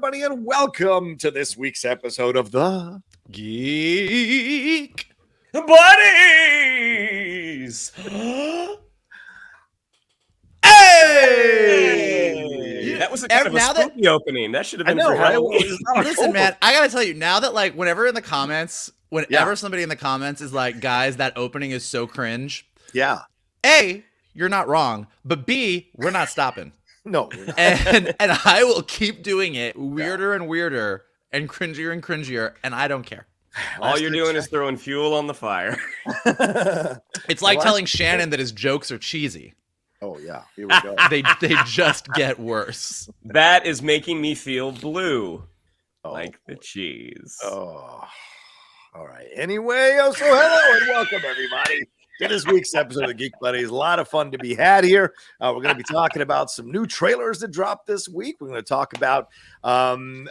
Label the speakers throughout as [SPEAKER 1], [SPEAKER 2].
[SPEAKER 1] everybody, and welcome to this week's episode of the
[SPEAKER 2] Geek
[SPEAKER 3] Buddies.
[SPEAKER 2] Hey!
[SPEAKER 3] That was a kind of a spooky opening. That should have been for Halloween.
[SPEAKER 2] Listen, man, I gotta tell you, now that like whenever somebody in the comments is like, guys, that opening is so cringe.
[SPEAKER 1] Yeah.
[SPEAKER 2] A, you're not wrong, but B, we're not stopping.
[SPEAKER 1] No.
[SPEAKER 2] And I will keep doing it weirder and weirder and cringier, and I don't care.
[SPEAKER 3] All you're doing is throwing fuel on the fire.
[SPEAKER 2] It's like telling Shannon that his jokes are cheesy.
[SPEAKER 1] Oh yeah, here we go.
[SPEAKER 2] They just get worse.
[SPEAKER 3] That is making me feel blue, like the
[SPEAKER 1] boy.
[SPEAKER 3] cheese.
[SPEAKER 1] Oh, all right. Anyway, so hello and welcome everybody to this week's episode of Geek Buddies. A lot of fun to be had here. We're going to be talking about some new trailers that dropped this week. We're going to talk about some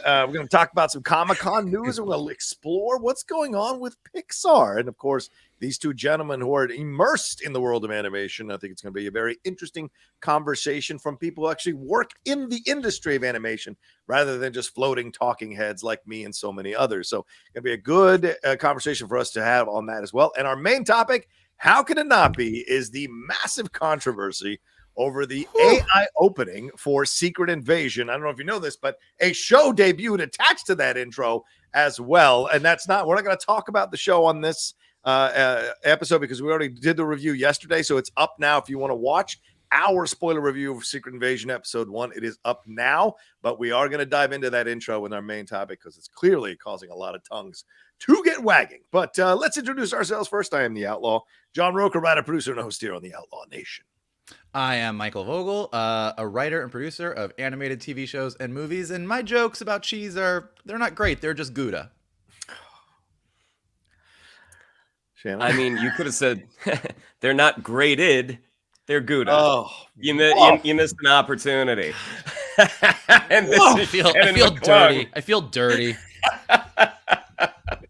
[SPEAKER 1] Comic-Con news, and we're going to explore what's going on with Pixar, and of course, these two gentlemen who are immersed in the world of animation. I think it's going to be a very interesting conversation from people who actually work in the industry of animation rather than just floating talking heads like me and so many others. So it's going to be a good conversation for us to have on that as well. And our main topic, how can it not be, is the massive controversy over the AI opening for Secret Invasion. I don't know if you know this, but a show debuted attached to that intro as well. And we're not going to talk about the show on this episode because we already did the review yesterday, so it's up now. If you want to watch our spoiler review of Secret Invasion episode 1, it is up now, but we are going to dive into that intro with our main topic because it's clearly causing a lot of tongues to get wagging. But let's introduce ourselves first. I am the Outlaw, John Rocha, writer, producer, and host here on the Outlaw Nation.
[SPEAKER 2] I am Michael Vogel, a writer and producer of animated TV shows and movies, and my jokes about cheese they're not great, they're just Gouda.
[SPEAKER 1] Shannon?
[SPEAKER 3] I mean, you could have said they're not graded, they're Gouda.
[SPEAKER 1] Oh,
[SPEAKER 3] you missed an opportunity. And
[SPEAKER 2] I feel dirty. I feel dirty.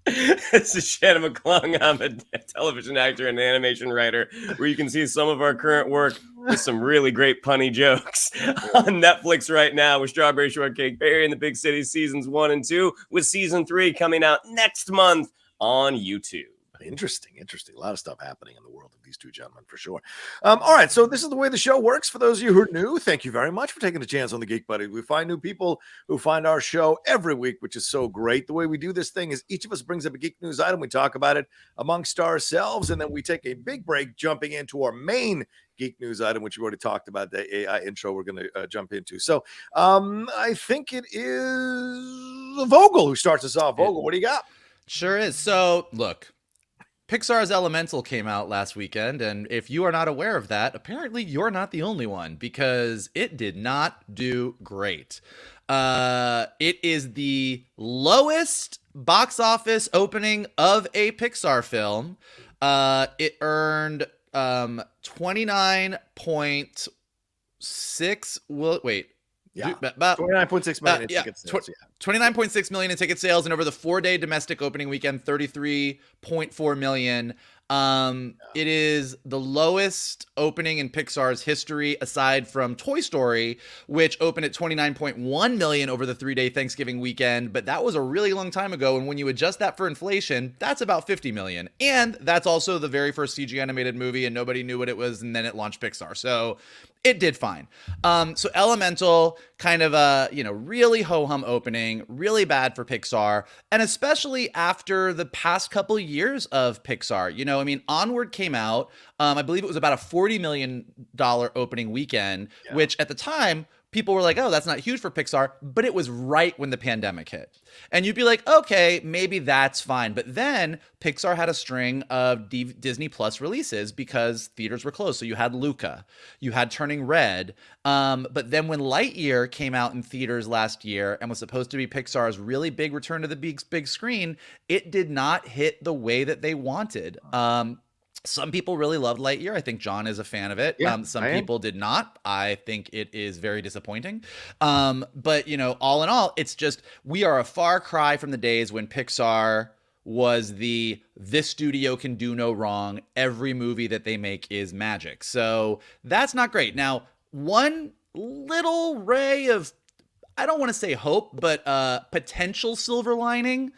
[SPEAKER 3] This is Shannon McClung. I'm a television actor and animation writer, where you can see some of our current work with some really great punny jokes on Netflix right now with Strawberry Shortcake Berry in the Big City seasons 1 and 2, with season 3 coming out next month on YouTube.
[SPEAKER 1] Interesting. A lot of stuff happening in the world of these two gentlemen for sure. All right, so this is the way the show works. For those of you who are new, thank you very much for taking a chance on the Geek Buddy. We find new people who find our show every week, which is so great. The way we do this thing is each of us brings up a geek news item. We talk about it amongst ourselves, and then we take a big break, jumping into our main geek news item, which we already talked about, the AI intro we're going to jump into. So I think it is Vogel who starts us off. Vogel, what do you got?
[SPEAKER 2] Sure is. So, look. Pixar's Elemental came out last weekend, and if you are not aware of that, apparently you're not the only one, because it did not do great. It is the lowest box office opening of a Pixar film. It earned 29.6.
[SPEAKER 1] Yeah,
[SPEAKER 2] about
[SPEAKER 1] 29.6 million in ticket sales.
[SPEAKER 2] 29.6 million in ticket sales, and over the 4-day domestic opening weekend, 33.4 million. It is the lowest opening in Pixar's history, aside from Toy Story, which opened at 29.1 million over the 3-day Thanksgiving weekend. But that was a really long time ago, and when you adjust that for inflation, that's about 50 million. And that's also the very first CG animated movie, and nobody knew what it was, and then it launched Pixar. So it did fine. So Elemental, kind of a, really ho-hum opening, really bad for Pixar, and especially after the past couple years of Pixar. Onward came out, I believe it was about a $40 million opening weekend, which at the time, people were like, oh, that's not huge for Pixar, but it was right when the pandemic hit. And you'd be like, okay, maybe that's fine. But then Pixar had a string of Disney Plus releases because theaters were closed. So you had Luca, you had Turning Red. But then when Lightyear came out in theaters last year and was supposed to be Pixar's really big return to the big screen, it did not hit the way that they wanted. Some people really loved Lightyear. I think John is a fan of it.
[SPEAKER 1] Yeah,
[SPEAKER 2] some people did not. I think it is very disappointing. But, all in all, it's just, we are a far cry from the days when Pixar was this studio can do no wrong. Every movie that they make is magic. So that's not great. Now, one little ray of I don't want to say hope, but potential silver lining.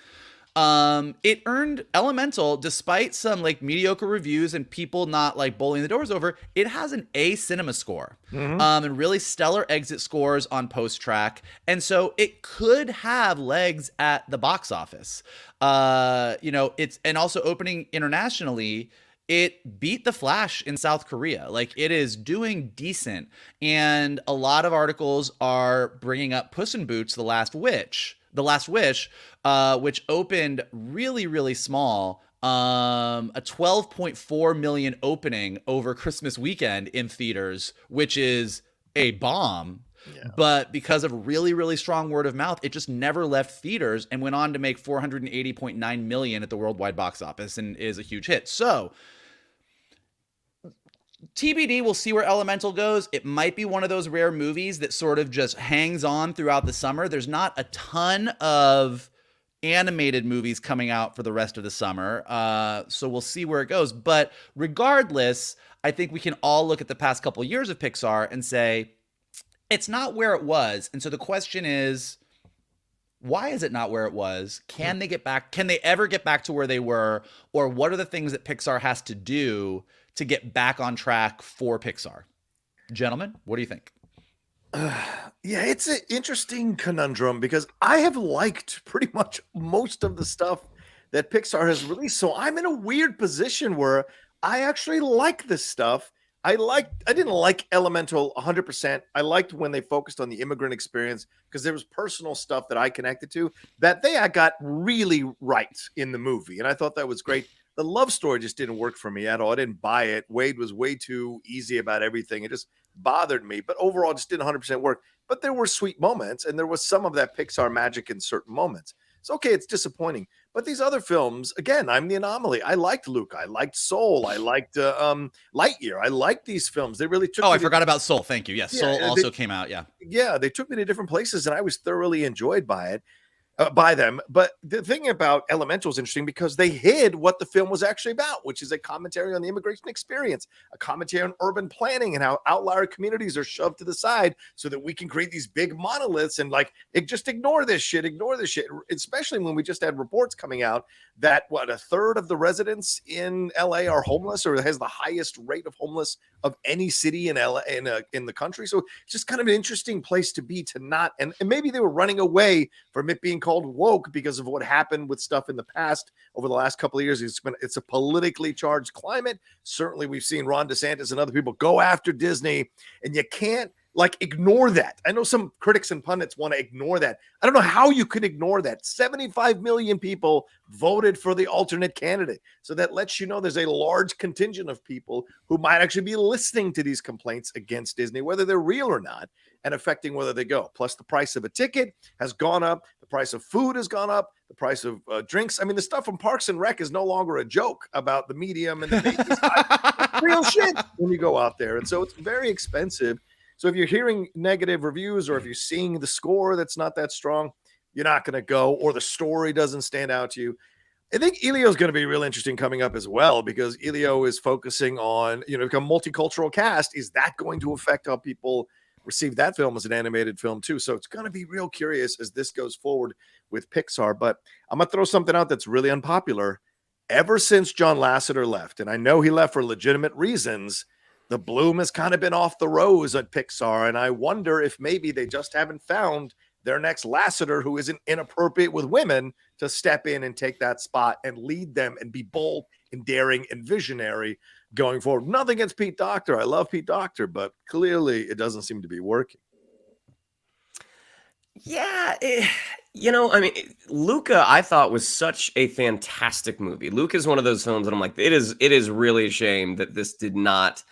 [SPEAKER 2] It earned Elemental, despite some like mediocre reviews and people not like bowling the doors over, it has an A cinema score. And really stellar exit scores on Post Track. And so it could have legs at the box office. And also opening internationally, it beat The Flash in South Korea. Like, it is doing decent. And a lot of articles are bringing up Puss in Boots: The Last Wish, which opened really, really small. A 12.4 million opening over Christmas weekend in theaters, which is a bomb. Yeah. But because of really, really strong word of mouth, it just never left theaters and went on to make 480.9 million at the worldwide box office and is a huge hit. So TBD, we'll see where Elemental goes. It might be one of those rare movies that sort of just hangs on throughout the summer. There's not a ton of animated movies coming out for the rest of the summer. So we'll see where it goes. But regardless, I think we can all look at the past couple years of Pixar and say, it's not where it was. And so the question is, why is it not where it was? Can they get back? Can they ever get back to where they were? Or what are the things that Pixar has to do to get back on track for Pixar? Gentlemen, what do you think?
[SPEAKER 1] Yeah, it's an interesting conundrum because I have liked pretty much most of the stuff that Pixar has released. So I'm in a weird position where I actually like this stuff. I didn't like Elemental 100%. I liked when they focused on the immigrant experience because there was personal stuff that I connected to that I got really right in the movie. And I thought that was great. The love story just didn't work for me at all. I didn't buy it. Wade was way too easy about everything. It just bothered me. But overall, it just didn't 100% work. But there were sweet moments, and there was some of that Pixar magic in certain moments. It's okay. It's disappointing. But these other films, again, I'm the anomaly. I liked Luca. I liked Soul. I liked Lightyear. I liked these films. They really took.
[SPEAKER 2] Oh, I forgot about Soul. Thank you. Yes, Soul also came out. Yeah.
[SPEAKER 1] Yeah, they took me to different places, and I was thoroughly enjoyed by it. By them. But the thing about Elemental is interesting because they hid what the film was actually about, which is a commentary on the immigration experience, a commentary on urban planning and how outlier communities are shoved to the side so that we can create these big monoliths and just ignore this shit, especially when we just had reports coming out that a third of the residents in LA are homeless, or has the highest rate of homeless of any city in LA in the country. So it's just kind of an interesting place to be, to not, and maybe they were running away from it being called woke because of what happened with stuff in the past over the last couple of years. It's a politically charged climate. Certainly we've seen Ron DeSantis and other people go after Disney, and you can't ignore that. I know some critics and pundits want to ignore that. I don't know how you could ignore that. 75 million people voted for the alternate candidate. So that lets you know there's a large contingent of people who might actually be listening to these complaints against Disney, whether they're real or not, and affecting whether they go. Plus, the price of a ticket has gone up. The price of food has gone up. The price of drinks. I mean, the stuff from Parks and Rec is no longer a joke about the medium and the basic side. Real shit when you go out there. And so it's very expensive. So if you're hearing negative reviews, or if you're seeing the score that's not that strong, you're not going to go, or the story doesn't stand out to you. I think Elio is going to be real interesting coming up as well, because Elio is focusing on, a multicultural cast. Is that going to affect how people receive that film as an animated film too? So it's going to be real curious as this goes forward with Pixar. But I'm going to throw something out that's really unpopular. Ever since John Lasseter left, and I know he left for legitimate reasons, the bloom has kind of been off the rose at Pixar. And I wonder if maybe they just haven't found their next Lasseter who isn't inappropriate with women to step in and take that spot and lead them and be bold and daring and visionary going forward. Nothing against Pete Docter. I love Pete Docter, but clearly it doesn't seem to be working.
[SPEAKER 3] Yeah, Luca, I thought, was such a fantastic movie. Luca is one of those films that I'm like, it is really a shame that this did not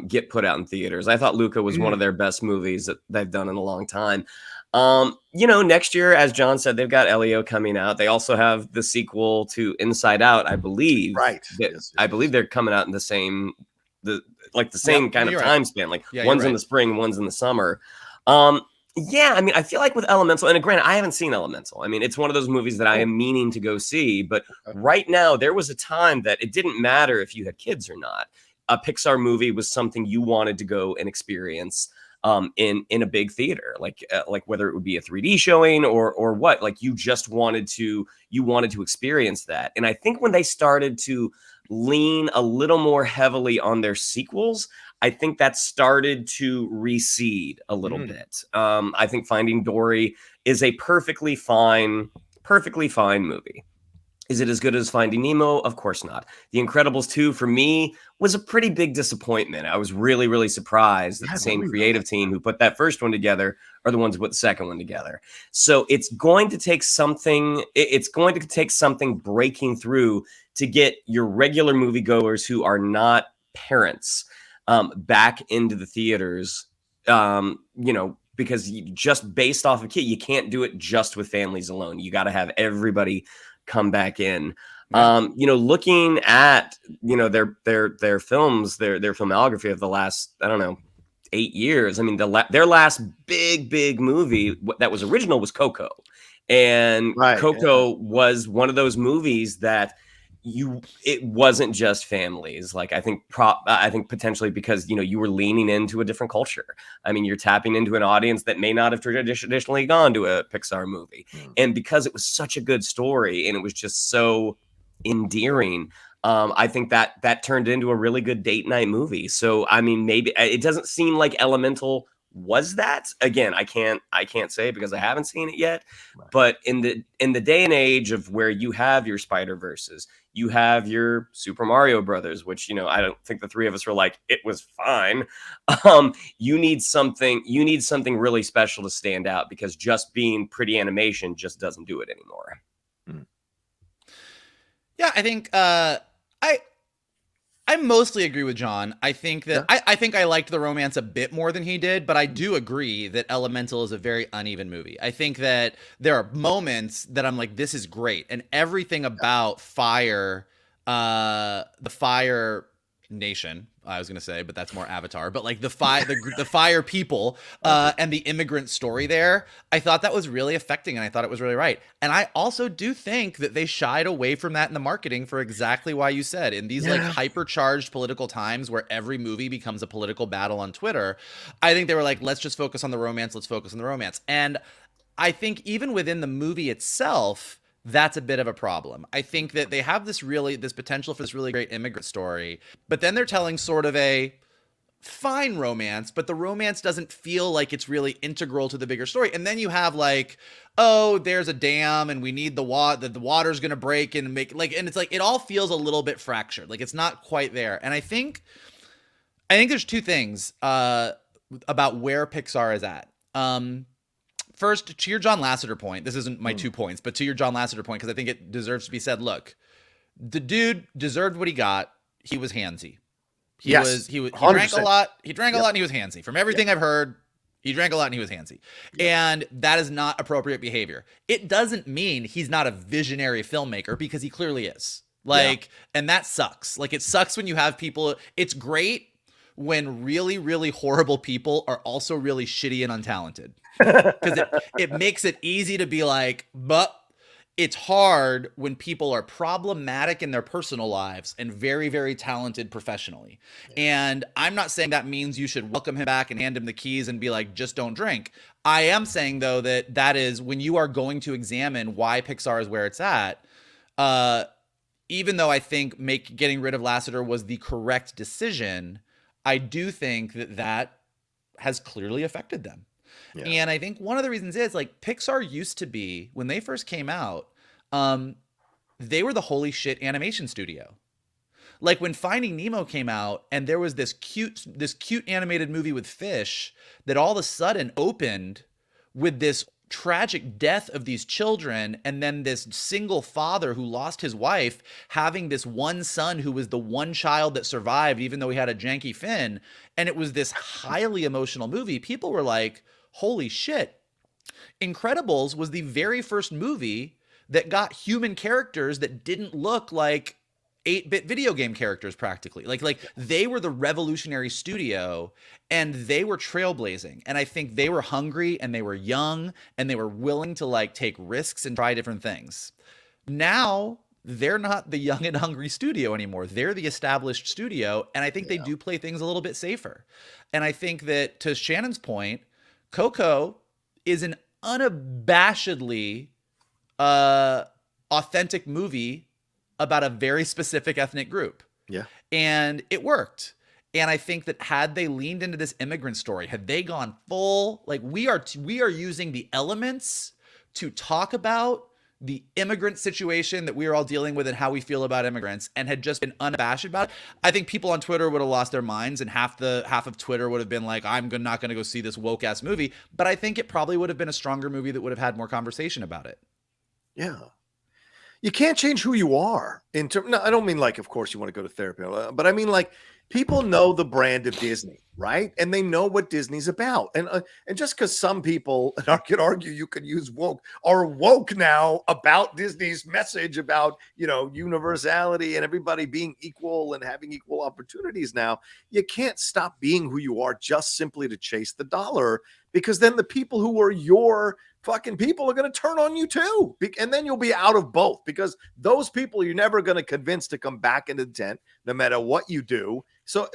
[SPEAKER 3] get put out in theaters. I thought Luca was one of their best movies that they've done in a long time. Next year, as John said, they've got Elio coming out. They also have the sequel to Inside Out, I believe.
[SPEAKER 1] Right.
[SPEAKER 3] Yes. I believe they're coming out in the same kind of time span. One's in the spring, one's in the summer. I feel like with Elemental, and granted, I haven't seen Elemental. I mean, it's one of those movies that I am meaning to go see. But right now, there was a time that it didn't matter if you had kids or not. A Pixar movie was something you wanted to go and experience. in a big theater, like whether it would be a 3D showing or what, like you wanted to experience that. And I think when they started to lean a little more heavily on their sequels, I think that started to recede a little bit. I think Finding Dory is a perfectly fine movie. Is it as good as Finding Nemo? Of course not. The Incredibles 2, for me, was a pretty big disappointment. I was really, really surprised that the same creative team who put that first one together are the ones who put the second one together. So it's going to take something breaking through to get your regular moviegoers who are not parents back into the theaters, because just based off of kid, you can't do it just with families alone. You got to have everybody come back in. Looking at their films, their filmography of the last 8 years. I mean, their last big movie that was original was Coco, and Coco was one of those movies that it wasn't just families. Like I think potentially because you were leaning into a different culture. I mean, you're tapping into an audience that may not have traditionally gone to a Pixar movie, and because it was such a good story and it was just so endearing, I think that turned into a really good date night movie. So I mean, maybe it doesn't seem like Elemental was that. Again, I can't say because I haven't seen it yet. Right. But in the day and age of where you have your Spider-Verses, you have your Super Mario Brothers, which I don't think the three of us were like, it was fine. You need something really special to stand out, because just being pretty animation just doesn't do it anymore.
[SPEAKER 2] Yeah, I think I mostly agree with John. I think that I think I liked The Romance a bit more than he did, but I do agree that Elemental is a very uneven movie. I think that there are moments that I'm like, this is great, and everything about Fire, the Fire Nation, I was gonna say, but that's more Avatar. But like the Fire people and the immigrant story there, I thought that was really affecting, and I thought it was really right. And I also do think that they shied away from that in the marketing for exactly why you said. In these like hypercharged political times where every movie becomes a political battle on Twitter, I think they were like, let's just focus on the romance. Let's focus on the romance. And I think even within the movie itself, that's a bit of a problem. I think that they have this potential for this really great immigrant story, but then they're telling sort of a fine romance, but the romance doesn't feel like it's really integral to the bigger story. And then you have like, oh, there's a dam and we need the water's going to break and make and it's like, it all feels a little bit fractured. Like it's not quite there. And I think there's two things about where Pixar is at. First, to your John Lasseter point, this isn't my 2 points, but to your John Lasseter point, because I think it deserves to be said, look, the dude deserved what he got. He was handsy. He drank a lot. He drank a lot and he was handsy. From everything I've heard, he drank a lot and he was handsy. And that is not appropriate behavior. It doesn't mean he's not a visionary filmmaker, because he clearly is. And that sucks. Like, it sucks when you have people. It's great when really, really horrible people are also really shitty and untalented. Because it makes it easy to be like, but it's hard when people are problematic in their personal lives and very, very talented professionally. And I'm not saying that means you should welcome him back and hand him the keys and be like, just don't drink. I am saying, though, that is when you are going to examine why Pixar is where it's at, even though I think getting rid of Lasseter was the correct decision, I do think that has clearly affected them. Yeah. And I think one of the reasons is, like, Pixar used to be, when they first came out, they were the holy shit animation studio. Like when Finding Nemo came out and there was this cute animated movie with fish that all of a sudden opened with this tragic death of these children, and then this single father who lost his wife having this one son who was the one child that survived even though he had a janky fin, and it was this highly emotional movie. People were like, holy shit. Incredibles was the very first movie that got human characters that didn't look like 8-bit video game characters practically. Like they were the revolutionary studio, and they were trailblazing. And I think they were hungry and they were young and they were willing to like take risks and try different things. Now they're not the young and hungry studio anymore. They're the established studio. And I think they
[SPEAKER 1] Yeah.
[SPEAKER 2] do play things a little bit safer. And I think that, to Shannon's point, Coco is an unabashedly authentic movie about a very specific ethnic group.
[SPEAKER 1] Yeah.
[SPEAKER 2] And it worked. And I think that had they leaned into this immigrant story, had they gone full, like, we are using the elements to talk about the immigrant situation that we are all dealing with and how we feel about immigrants, and had just been unabashed about it, I think people on Twitter would have lost their minds, and half of Twitter would have been like, I'm not going to go see this woke ass movie. But I think it probably would have been a stronger movie that would have had more conversation about it.
[SPEAKER 1] Yeah. You can't change who you are no, I don't mean like, of course you want to go to therapy, but I mean like people know the brand of Disney, right? And they know what Disney's about. And just because some people, and I could argue you could use woke, are woke now about Disney's message about, universality and everybody being equal and having equal opportunities now, you can't stop being who you are just simply to chase the dollar, because then the people who are your fucking people are going to turn on you too. And then you'll be out of both, because those people you're never going to convince to come back into the tent, no matter what you do. So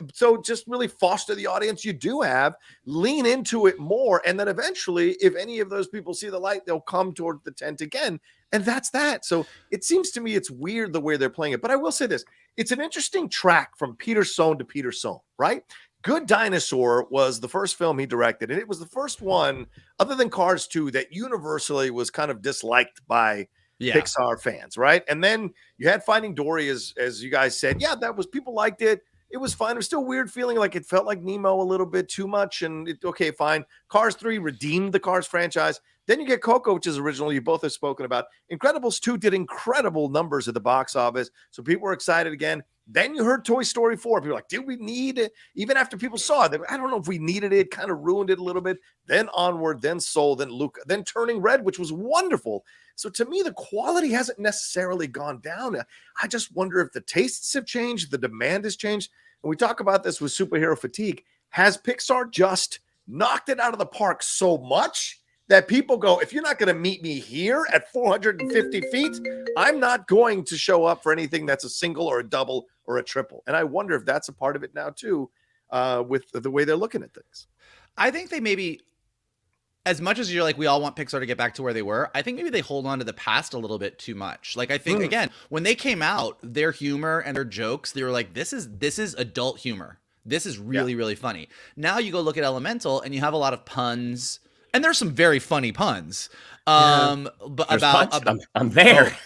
[SPEAKER 1] just really foster the audience you do have, lean into it more. And then eventually, if any of those people see the light, they'll come toward the tent again. And that's that. So it seems to me it's weird the way they're playing it. But I will say this, it's an interesting track from Peter Sohn to Peter Sohn, right? Good Dinosaur was the first film he directed, and it was the first one, other than Cars 2, that universally was kind of disliked by Pixar fans, right? And then you had Finding Dory, as you guys said. Yeah, that was, people liked it. It was fine. It was still weird feeling like it felt like Nemo a little bit too much, and okay, fine. Cars 3 redeemed the Cars franchise. Then you get Coco, which is original. You both have spoken about. Incredibles 2 did incredible numbers at the box office, so people were excited again. Then you heard Toy Story 4. People were like, did we need it? Even after people saw it, I don't know if we needed it. Kind of ruined it a little bit. Then Onward, then Soul, then Luca, then Turning Red, which was wonderful. So to me, the quality hasn't necessarily gone down. I just wonder if the tastes have changed, the demand has changed. And we talk about this with superhero fatigue. Has Pixar just knocked it out of the park so much that people go, if you're not going to meet me here at 450 feet, I'm not going to show up for anything that's a single or a double or a triple. And I wonder if that's a part of it now too, with the way they're looking at things.
[SPEAKER 2] I think they maybe, as much as you're like, we all want Pixar to get back to where they were, I think maybe they hold on to the past a little bit too much. Like, I think, again, when they came out, their humor and their jokes, they were like, this is adult humor. This is really, really funny. Now you go look at Elemental and you have a lot of puns. And there's some very funny puns, but
[SPEAKER 3] I'm there.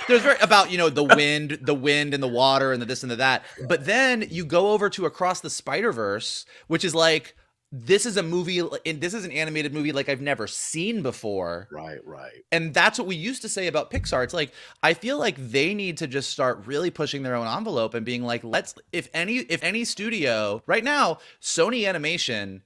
[SPEAKER 2] There's about the wind and the water and the this and the that. But then you go over to Across the Spider-Verse, which is like, this is a movie, this is an animated movie like I've never seen before.
[SPEAKER 1] Right.
[SPEAKER 2] And that's what we used to say about Pixar. It's like, I feel like they need to just start really pushing their own envelope and being like, if any studio right now, Sony Animation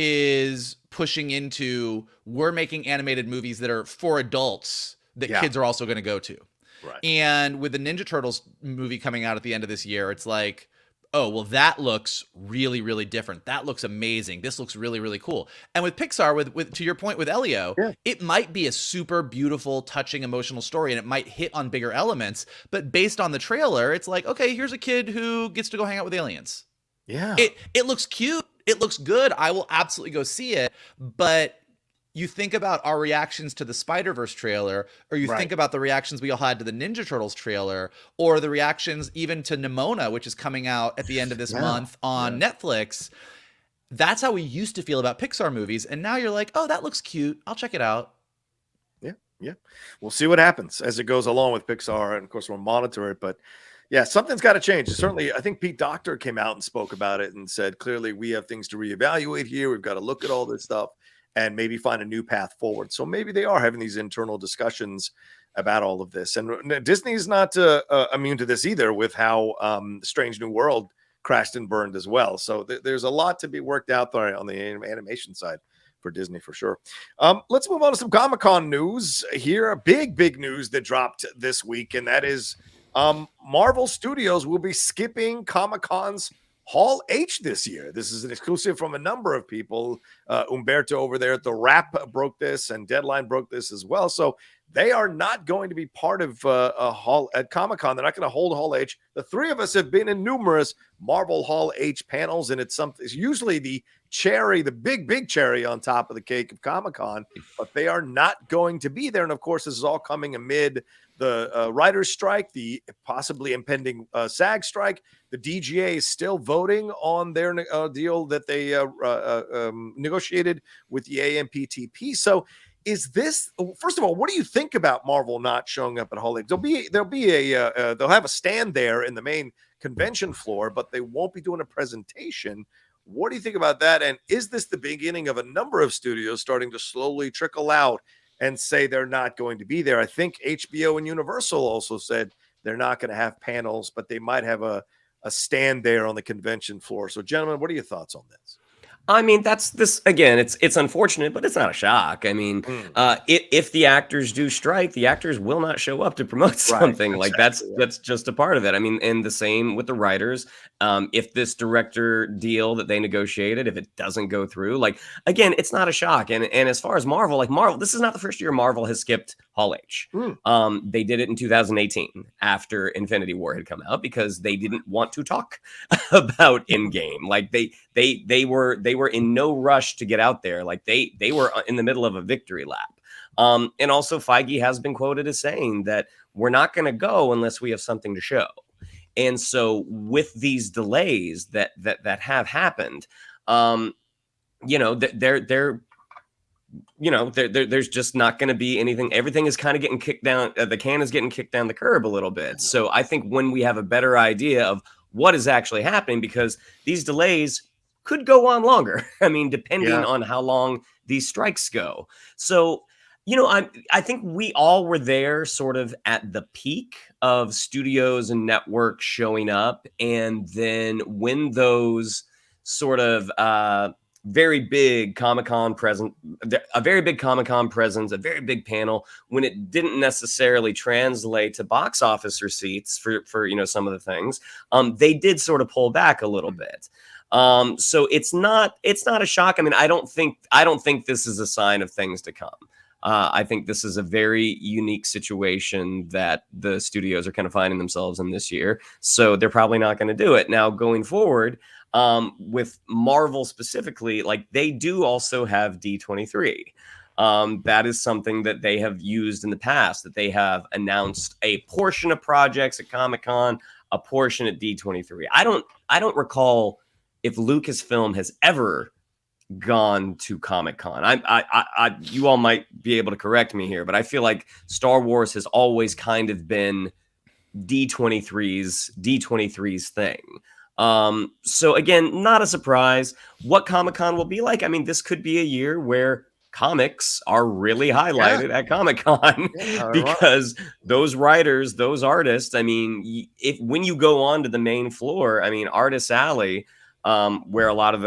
[SPEAKER 2] is pushing into, we're making animated movies that are for adults that kids are also going to go to.
[SPEAKER 1] Right.
[SPEAKER 2] And with the Ninja Turtles movie coming out at the end of this year, it's like, oh, well, that looks really, really different. That looks amazing. This looks really, really cool. And with Pixar, with to your point with Elio, it might be a super beautiful, touching, emotional story, and it might hit on bigger elements. But based on the trailer, it's like, okay, here's a kid who gets to go hang out with aliens.
[SPEAKER 1] Yeah.
[SPEAKER 2] It looks cute. It looks good. I will absolutely go see it. But you think about our reactions to the Spider-Verse trailer, or you think about the reactions we all had to the Ninja Turtles trailer, or the reactions even to Nimona, which is coming out at the end of this month on Netflix. That's how we used to feel about Pixar movies. And now you're like, oh, that looks cute. I'll check it out.
[SPEAKER 1] Yeah. We'll see what happens as it goes along with Pixar. And of course, we'll monitor it. But yeah, something's got to change. Certainly, I think Pete Docter came out and spoke about it and said, clearly, we have things to reevaluate here. We've got to look at all this stuff and maybe find a new path forward. So maybe they are having these internal discussions about all of this. And Disney's not immune to this either, with how Strange New World crashed and burned as well. So there's a lot to be worked out there on the animation side for Disney, for sure. Let's move on to some Comic-Con news here. Big news that dropped this week, and that is Marvel Studios will be skipping Comic-Con's Hall H this year. This is an exclusive from a number of people. Umberto over there at The Wrap broke this, and Deadline broke this as well. So they are not going to be part of a Hall at Comic-Con. They're not going to hold Hall H. The three of us have been in numerous Marvel Hall H panels, and it's usually the cherry, the big cherry on top of the cake of Comic-Con, but they are not going to be there. And of course, this is all coming amid the writers' strike, the possibly impending SAG strike. The DGA is still voting on their deal that they negotiated with the AMPTP. So is this, first of all, what do you think about Marvel not showing up at Hall H? They'll have a stand there in the main convention floor, but they won't be doing a presentation. What do you think about that? And is this the beginning of a number of studios starting to slowly trickle out and say they're not going to be there? I think HBO and Universal also said they're not going to have panels, but they might have a stand there on the convention floor. So, gentlemen, what are your thoughts on this?
[SPEAKER 3] I mean, that's this again. It's unfortunate, but it's not a shock. I mean, if the actors do strike, the actors will not show up to promote something. Right, exactly. That's just a part of it. I mean, and the same with the writers. If this director deal that they negotiated, if it doesn't go through, like again, it's not a shock. And as far as Marvel, like Marvel, this is not the first year Marvel has skipped Hall H. They did it in 2018 after Infinity War had come out because they didn't want to talk about Endgame. Like they were in no rush to get out there. Like they were in the middle of a victory lap. And also Feige has been quoted as saying that we're not going to go unless we have something to show. And so with these delays that have happened, there's just not going to be anything. Everything is kind of getting kicked down. The can is getting kicked down the curb a little bit. So I think when we have a better idea of what is actually happening, because these delays could go on longer. I mean, depending on how long these strikes go. So, I think we all were there sort of at the peak of studios and networks showing up. And then when those sort of very big Comic-Con presence, a very big panel, when it didn't necessarily translate to box office receipts for some of the things, they did sort of pull back a little bit. So it's not a shock. I mean, I don't think this is a sign of things to come. I think this is a very unique situation that the studios are kind of finding themselves in this year. So they're probably not going to do it. Now, going forward, with Marvel specifically, like they do also have D23. That is something that they have used in the past, that they have announced a portion of projects at Comic-Con, a portion at D23. I don't recall if Lucasfilm has ever gone to Comic-Con. You all might be able to correct me here, but I feel like Star Wars has always kind of been D23's thing. So again, not a surprise. What Comic-Con will be like, I mean, this could be a year where comics are really highlighted at Comic-Con because those writers, those artists, I mean, when you go on to the main floor, I mean, Artist Alley, where a lot of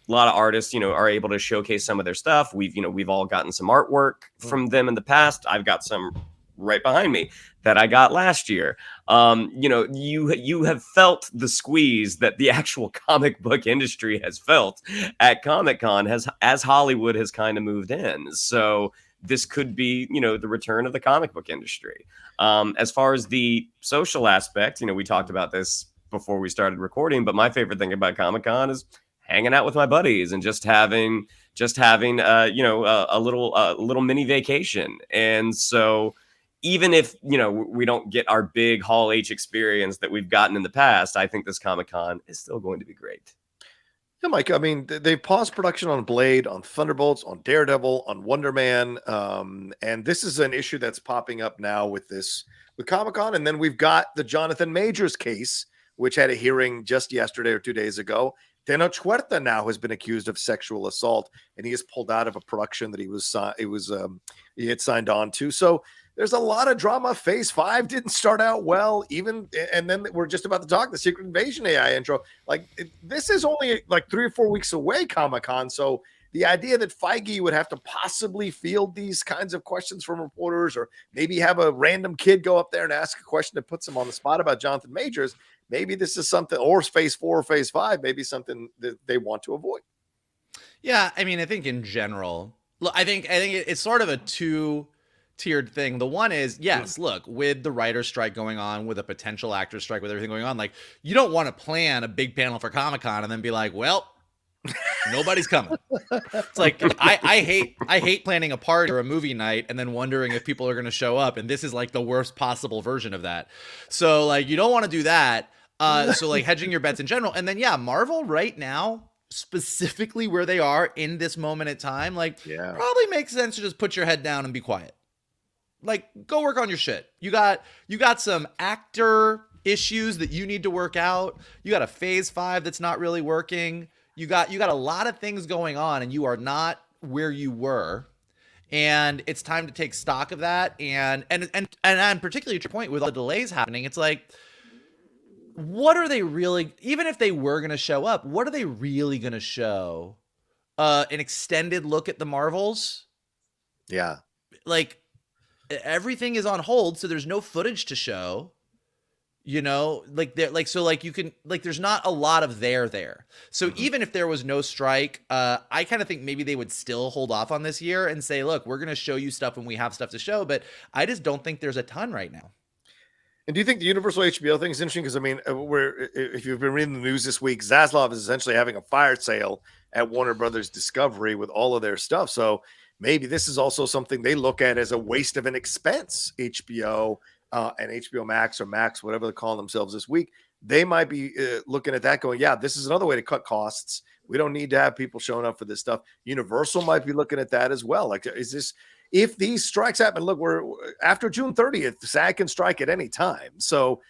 [SPEAKER 3] artists, are able to showcase some of their stuff. We've all gotten some artwork from them in the past. I've got some right behind me that I got last year. You have felt the squeeze that the actual comic book industry has felt at Comic-Con as Hollywood has kind of moved in. So this could be, the return of the comic book industry. As far as the social aspect, we talked about this before we started recording, but my favorite thing about Comic-Con is hanging out with my buddies and just having a little mini vacation. And so even if we don't get our big Hall H experience that we've gotten in the past, I think this Comic-Con is still going to be great.
[SPEAKER 1] Yeah, Mike, I mean, they paused production on Blade, on Thunderbolts, on Daredevil, on Wonder Man, and this is an issue that's popping up now with Comic-Con. And then we've got the Jonathan Majors case, which had a hearing just yesterday or 2 days ago. Tenoch Huerta now has been accused of sexual assault, and he is pulled out of a production that he had signed on to. So there's a lot of drama. Phase 5 didn't start out well, and then we're just about to talk the Secret Invasion AI intro. This is only like 3 or 4 weeks away, Comic-Con. So the idea that Feige would have to possibly field these kinds of questions from reporters, or maybe have a random kid go up there and ask a question that puts him on the spot about Jonathan Majors, maybe this is something, or Phase 4 or Phase 5, maybe something that they want to avoid.
[SPEAKER 2] Yeah, I mean, I think in general, look, I think it's sort of a tiered thing. The one is, yes, look, with the writer's strike going on, with a potential actor's strike, with everything going on, like, you don't want to plan a big panel for Comic-Con and then be like, well, nobody's coming. It's like, I hate planning a party or a movie night and then wondering if people are going to show up, and this is like the worst possible version of that. So like, you don't want to do that. So like, hedging your bets in general. And then yeah, Marvel right now, specifically where they are in this moment in time, like, probably makes sense to just put your head down and be quiet. Like, go work on your shit. You got some actor issues that you need to work out. You got a phase 5 that's not really working. You got a lot of things going on, and you are not where you were. And it's time to take stock of that. And particularly to your point, with all the delays happening, it's like, what are they really, even if they were going to show up, what are they really going to show? An extended look at the Marvels?
[SPEAKER 1] Yeah.
[SPEAKER 2] Like, everything is on hold, so there's no footage to show. You know, like they're like, so like you can, like, there's not a lot of there. So even if there was no strike, I kind of think maybe they would still hold off on this year and say, look, we're going to show you stuff when we have stuff to show. But I just don't think there's a ton right now.
[SPEAKER 1] And do you think the Universal HBO thing is interesting? Because I mean, if you've been reading the news this week, Zaslav is essentially having a fire sale at Warner Brothers Discovery with all of their stuff. So maybe this is also something they look at as a waste of an expense. HBO and HBO Max, or Max, whatever they're calling themselves this week, they might be looking at that going, yeah, this is another way to cut costs. We don't need to have people showing up for this stuff. Universal might be looking at that as well. Like, is this, if these strikes happen, look, we're after June 30th, SAG can strike at any time. So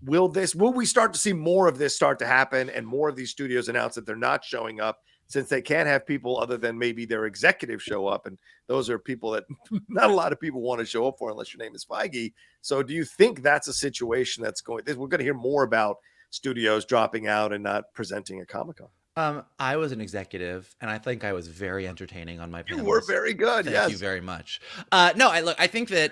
[SPEAKER 1] will we start to see more of this start to happen, and more of these studios announce that they're not showing up, since they can't have people other than maybe their executives show up? And those are people that not a lot of people want to show up for unless your name is Feige. So do you think that's a situation that's going, we're going to hear more about studios dropping out and not presenting at Comic-Con?
[SPEAKER 2] I was an executive, and I think I was very entertaining on my panels.
[SPEAKER 1] You were very good.
[SPEAKER 2] Thank you very much. No, I think that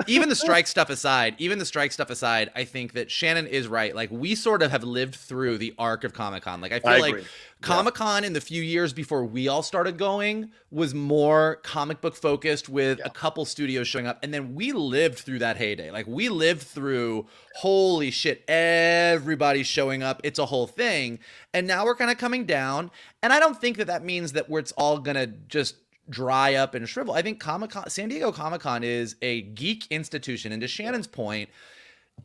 [SPEAKER 2] even the strike stuff aside, I think that Shannon is right. Like, we sort of have lived through the arc of Comic-Con. Like, I feel like Comic-Con in the few years before we all started going was more comic book focused, with a couple studios showing up. And then we lived through that heyday. Like, we lived through, holy shit, everybody's showing up. It's a whole thing. And now we're kind of coming down. And I don't think that means that it's all going to just dry up and shrivel. I think Comic-Con, San Diego Comic-Con, is a geek institution. And to Shannon's point,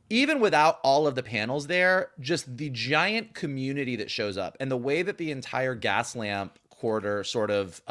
[SPEAKER 2] even without all of the panels there, just the giant community that shows up, and the way that the entire Gaslamp quarter sort of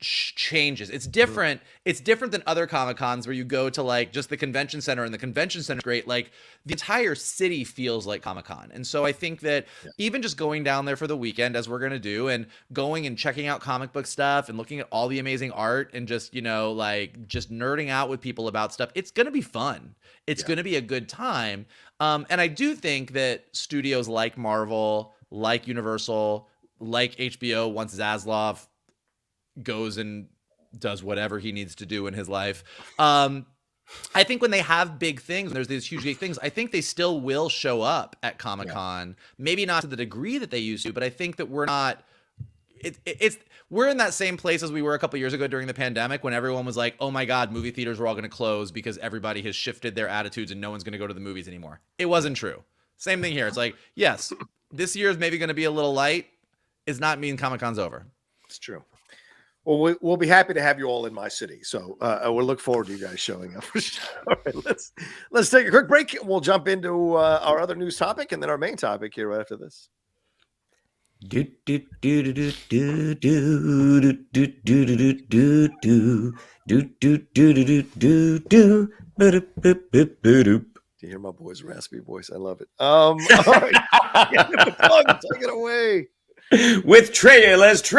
[SPEAKER 2] changes. It's different. It's different than other Comic-Cons where you go to like just the convention center, and the convention center is great. Like, the entire city feels like Comic-Con. And so I think that even just going down there for the weekend, as we're going to do, and going and checking out comic book stuff and looking at all the amazing art, and just, you know, like, just nerding out with people about stuff, it's going to be fun. It's going to be a good time. And I do think that studios like Marvel, like Universal, like HBO, once Zaslav goes and does whatever he needs to do in his life, I think when they have big things, there's these huge big things, I think they still will show up at Comic-Con. Maybe not to the degree that they used to, but I think that we're not, we're in that same place as we were a couple years ago during the pandemic, when everyone was like, oh my God, movie theaters were all going to close because everybody has shifted their attitudes and no one's going to go to the movies anymore. It wasn't true. Same thing here. It's like, yes, this year is maybe going to be a little light. Does not mean Comic-Con's over.
[SPEAKER 1] It's true. Well, we'll be happy to have you all in my city. So we'll look forward to you guys showing up. All right, let's take a quick break, and we'll jump into our other news topic, and then our main topic here right after this. Do you hear my boy's raspy voice? I love it. All right. Take it away.
[SPEAKER 3] With trailers,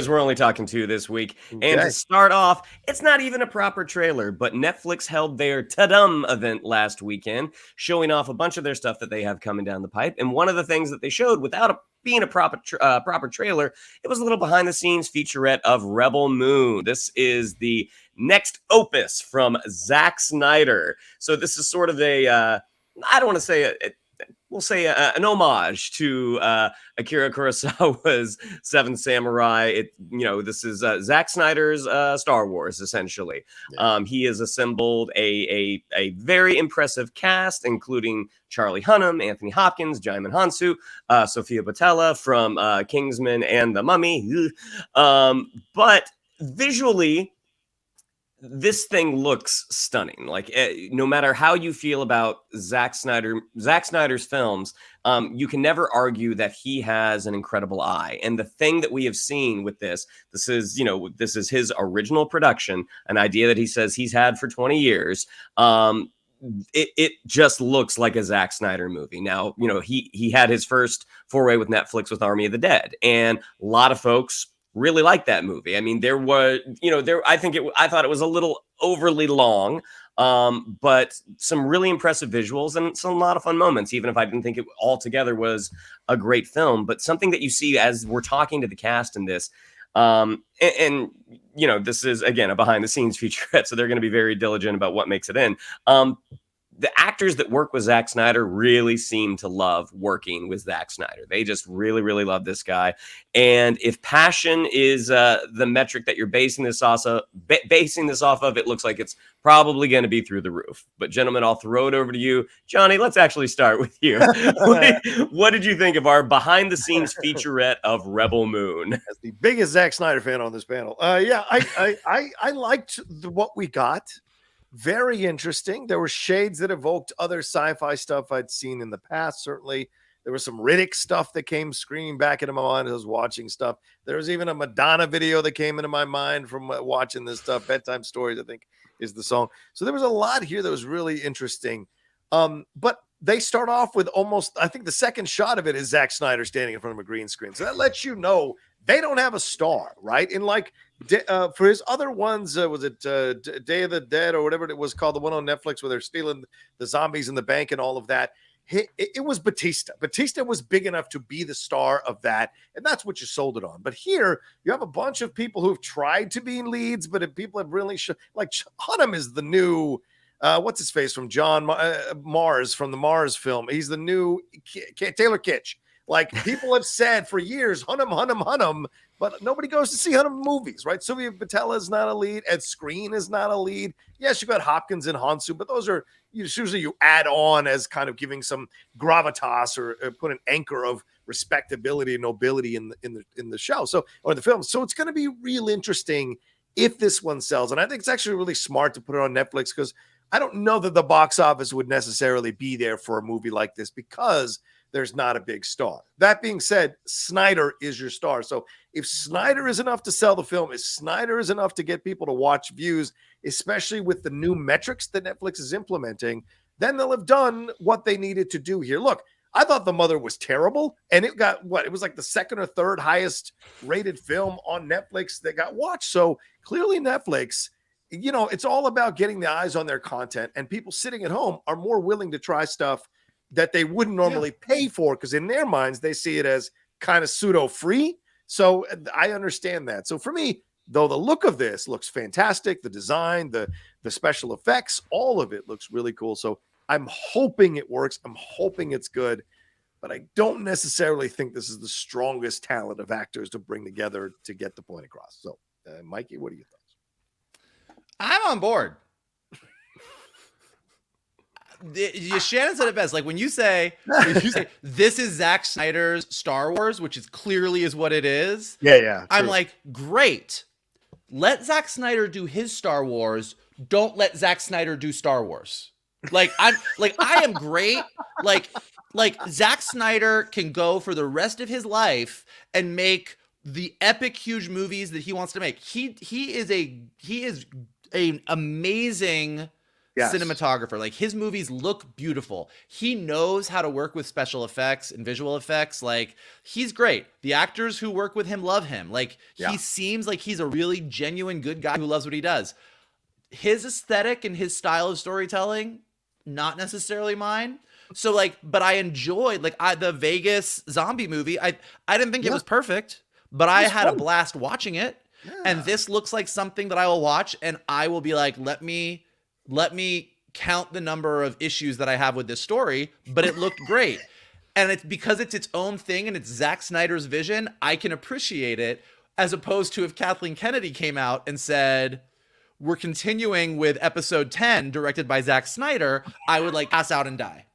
[SPEAKER 3] we're only talking 2 this week. Okay. And to start off, it's not even a proper trailer, but Netflix held their Ta-Dum event last weekend, showing off a bunch of their stuff that they have coming down the pipe. And one of the things that they showed, without being a proper trailer, it was a little behind-the-scenes featurette of Rebel Moon. This is the next opus from Zack Snyder. So this is sort of a, I don't want to say we'll say an homage to Akira Kurosawa's Seventh Samurai. This is Zack Snyder's Star Wars, essentially.
[SPEAKER 1] Yeah.
[SPEAKER 3] He has assembled a very impressive cast, including Charlie Hunnam, Anthony Hopkins, Jaimin Hansu, Sophia Boutella from Kingsman and The Mummy. But visually, this thing looks stunning. Like, no matter how you feel about Zack Snyder's films, you can never argue that he has an incredible eye. And the thing that we have seen with this is his original production, an idea that he says he's had for 20 years. It just looks like a Zack Snyder movie. Now, he had his first foray with Netflix with Army of the Dead, and a lot of folks really liked that movie. I mean, I thought it was a little overly long, but some really impressive visuals and some a lot of fun moments, even if I didn't think it altogether was a great film. But something that you see as we're talking to the cast in this, this is, again, a behind the scenes featurette, so they're going to be very diligent about what makes it in. The actors that work with Zack Snyder really seem to love working with Zack Snyder. They just really, really love this guy. And if passion is the metric that you're basing this off of, it looks like it's probably going to be through the roof. But gentlemen, I'll throw it over to you. Johnny, let's actually start with you. What did you think of our behind the scenes featurette of Rebel Moon?
[SPEAKER 1] As the biggest Zack Snyder fan on this panel, I liked what we got. Very interesting. There were shades that evoked other sci-fi stuff I'd seen in the past. Certainly, there was some Riddick stuff that came screaming back into my mind as I was watching stuff. There was even a Madonna video that came into my mind from watching this stuff. Bedtime Stories, I think, is the song. So there was a lot here that was really interesting. But they start off with almost, I think the second shot of it is Zack Snyder standing in front of a green screen. So that lets you know they don't have a star, right? And like for his other ones, was it Day of the Dead or whatever it was called, the one on Netflix where they're stealing the zombies in the bank and all of that. It was Batista. Batista was big enough to be the star of that, and that's what you sold it on. But here, you have a bunch of people who've tried to be leads, but people have really like Hunnam is the new what's his face from John Mars from the Mars film. He's the new Taylor Kitsch. Like, people have said for years, Hunnam, but nobody goes to see Hunnam movies, right? Sylvia Boutella is not a lead. Ed Skrein is not a lead. Yes, you got Hopkins and Hansu, but those are usually you add on as kind of giving some gravitas or put an anchor of respectability and nobility in the show, or the film. So it's going to be real interesting if this one sells, and I think it's actually really smart to put it on Netflix because I don't know that the box office would necessarily be there for a movie like this because there's not a big star. That being said, Snyder is your star. So if Snyder is enough to sell the film, if Snyder is enough to get people to watch views, especially with the new metrics that Netflix is implementing, then they'll have done what they needed to do here. Look, I thought The Mother was terrible, and it got it was like the second or third highest rated film on Netflix that got watched. So clearly Netflix, it's all about getting the eyes on their content, and people sitting at home are more willing to try stuff that they wouldn't normally pay for because in their minds, they see it as kind of pseudo free. So I understand that. So for me, though, the look of this looks fantastic. The design, the special effects, all of it looks really cool. So I'm hoping it works. I'm hoping it's good, but I don't necessarily think this is the strongest talent of actors to bring together to get the point across. So Mikey, what are your thoughts?
[SPEAKER 2] I'm on board. Shannon said it best. Like when you say this is Zack Snyder's Star Wars, which is clearly is what it is.
[SPEAKER 1] Yeah.
[SPEAKER 2] I'm like, great. Let Zack Snyder do his Star Wars. Don't let Zack Snyder do Star Wars. I am great. Like Zack Snyder can go for the rest of his life and make the epic, huge movies that he wants to make. He is an amazing cinematographer. Like his movies look beautiful. He knows how to work with special effects and visual effects. Like he's great. The actors who work with him love him. Like he seems like he's a really genuine good guy who loves what he does. His aesthetic and his style of storytelling, not necessarily mine. So but I enjoyed the Vegas zombie movie. I didn't think it was perfect, but I had a blast watching it. Yeah. And this looks like something that I will watch and I will be like, let me count the number of issues that I have with this story, but it looked great. And it's because it's its own thing and it's Zack Snyder's vision, I can appreciate it, as opposed to if Kathleen Kennedy came out and said, we're continuing with episode 10 directed by Zack Snyder, I would like pass out and die.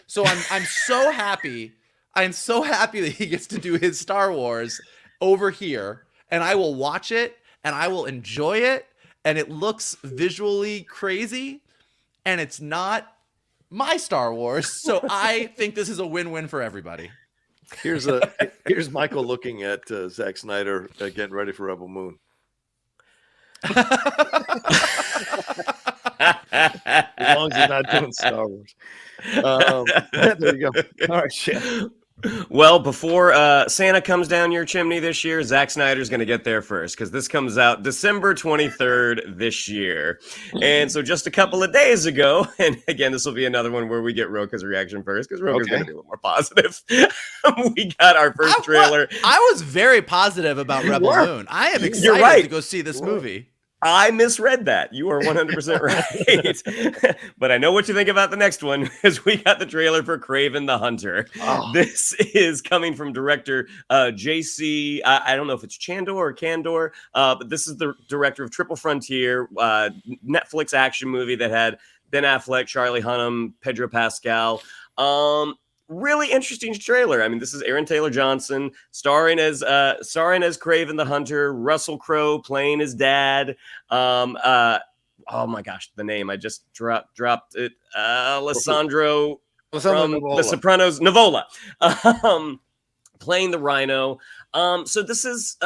[SPEAKER 2] So I'm so happy. I'm so happy that he gets to do his Star Wars over here, and I will watch it and I will enjoy it, and it looks visually crazy, and it's not my Star Wars. So I think this is a win-win for everybody.
[SPEAKER 1] Here's Michael looking at Zack Snyder getting ready for Rebel Moon. As long as he's not doing Star Wars. There you go. All right, shit.
[SPEAKER 3] Well, before Santa comes down your chimney this year, Zack Snyder's going to get there first, because this comes out December 23rd this year. And so just a couple of days ago, and again, this will be another one where we get Rocha's reaction first, because Rocha's going to be a little more positive. We got our first trailer.
[SPEAKER 2] I was very positive about Rebel Moon. I am excited to go see this movie.
[SPEAKER 3] I misread that. You are 100% right. But I know what you think about the next one, because we got the trailer for KRAVEN the Hunter. Oh. This is coming from director JC. I don't know if it's Chandor or Candor, but this is the director of Triple Frontier, Netflix action movie that had Ben Affleck, Charlie Hunnam, Pedro Pascal. Really interesting trailer. I mean, this is Aaron Taylor Johnson starring as KRAVEN the Hunter, Russell Crowe playing his dad. Oh my gosh, the name I just dropped it. Alessandro from
[SPEAKER 1] Nivola.
[SPEAKER 3] The Sopranos, Nivola, playing the Rhino. So this is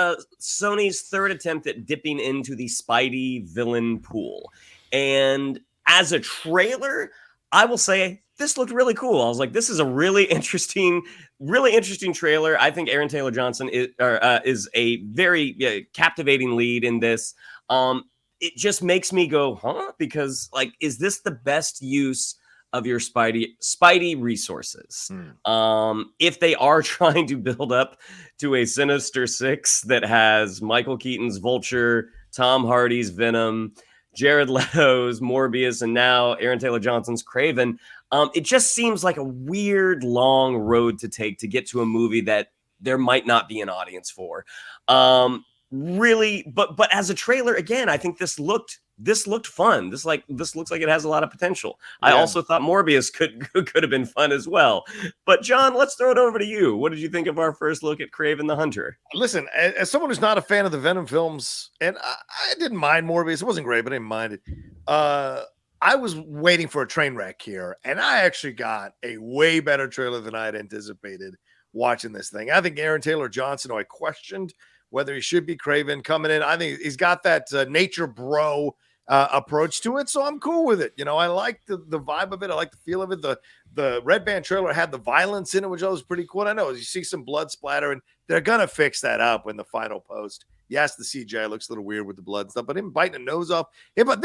[SPEAKER 3] Sony's third attempt at dipping into the Spidey villain pool, and as a trailer, I will say, this looked really cool. I was like, this is a really interesting trailer. I think Aaron Taylor Johnson is a very captivating lead in this. It just makes me go, huh? Because, like, is this the best use of your Spidey resources? If they are trying to build up to a Sinister Six that has Michael Keaton's Vulture, Tom Hardy's Venom, Jared Leto's Morbius, and now Aaron Taylor Johnson's KRAVEN, it just seems like a weird, long road to take to get to a movie that there might not be an audience for. Really, but as a trailer, again, I think this looked fun. This looks like it has a lot of potential. Yeah. I also thought Morbius could have been fun as well. But John, let's throw it over to you. What did you think of our first look at KRAVEN the Hunter?
[SPEAKER 1] Listen, as someone who's not a fan of the Venom films, and I didn't mind Morbius. It wasn't great, but I didn't mind it. I was waiting for a train wreck here, and I actually got a way better trailer than I had anticipated watching this thing. I think Aaron Taylor Johnson, who I questioned whether he should be KRAVEN, coming in, I think he's got that nature bro approach to it, so I'm cool with it. You know, I like the vibe of it. I like the feel of it. The Red Band trailer had the violence in it, which I was pretty cool. And I know you see some blood splatter, and they're gonna fix that up in the final post. Yes, the CGI looks a little weird with the blood and stuff, but him biting a nose off. Yeah, but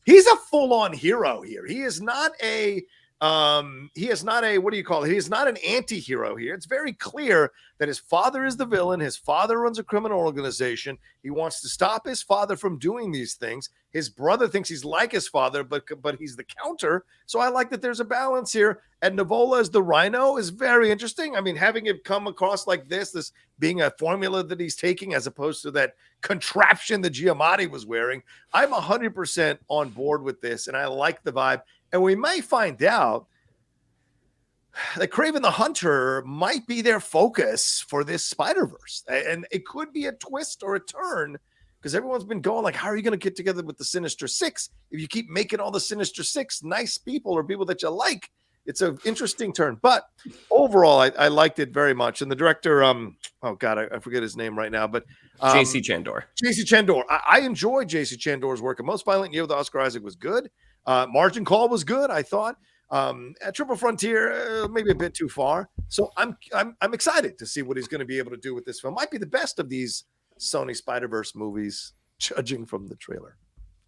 [SPEAKER 1] he's a full-on hero here. He is not a what do you call it? He is not an anti-hero here. It's very clear that his father is the villain. His father runs a criminal organization. He wants to stop his father from doing these things. His brother thinks he's like his father, but he's the counter. So I like that there's a balance here. And Nivola as the Rhino is very interesting. I mean, having it come across like this being a formula that he's taking as opposed to that contraption that Giamatti was wearing, I'm 100% on board with this, and I like the vibe. And we may find out that KRAVEN the Hunter might be their focus for this Spider-Verse. And it could be a twist or a turn, because everyone's been going like, how are you going to get together with the Sinister Six if you keep making all the Sinister Six nice people or people that you like? It's an interesting turn. But overall, I liked it very much. And the director, oh God, I forget his name right now, but
[SPEAKER 3] JC Chandor.
[SPEAKER 1] JC Chandor. I enjoyed JC Chandor's work. And Most Violent Year with Oscar Isaac was good. Margin Call was good, I thought. At Triple Frontier, maybe a bit too far. So I'm excited to see what he's going to be able to do with this film. Might be the best of these Sony Spider-Verse movies, judging from the trailer.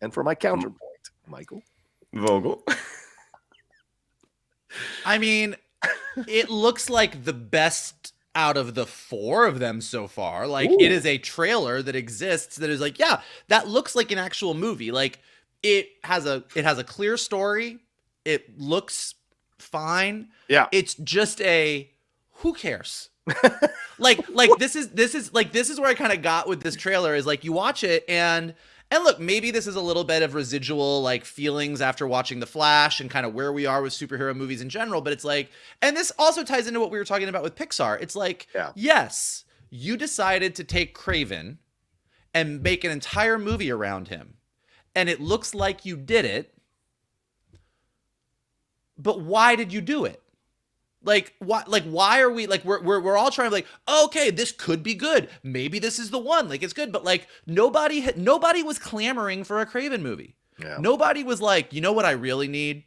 [SPEAKER 1] And for my counterpoint, Michael
[SPEAKER 3] Vogel.
[SPEAKER 2] I mean, it looks like the best out of the four of them so far. Like, It is a trailer that exists that is like, yeah, that looks like an actual movie. Like, it has a clear story. It looks fine.
[SPEAKER 1] Yeah.
[SPEAKER 2] It's just a who cares? like this is where I kind of got with this trailer, is like you watch it and look, maybe this is a little bit of residual like feelings after watching The Flash and kind of where we are with superhero movies in general, but it's like, and this also ties into what we were talking about with Pixar. It's like, yes, you decided to take KRAVEN and make an entire movie around him, and it looks like you did it, but why did you do it? Why are we like, we're all trying to like, okay, this could be good. Maybe this is the one, like it's good. But like nobody was clamoring for a KRAVEN movie. Yeah. Nobody was like, you know what I really need?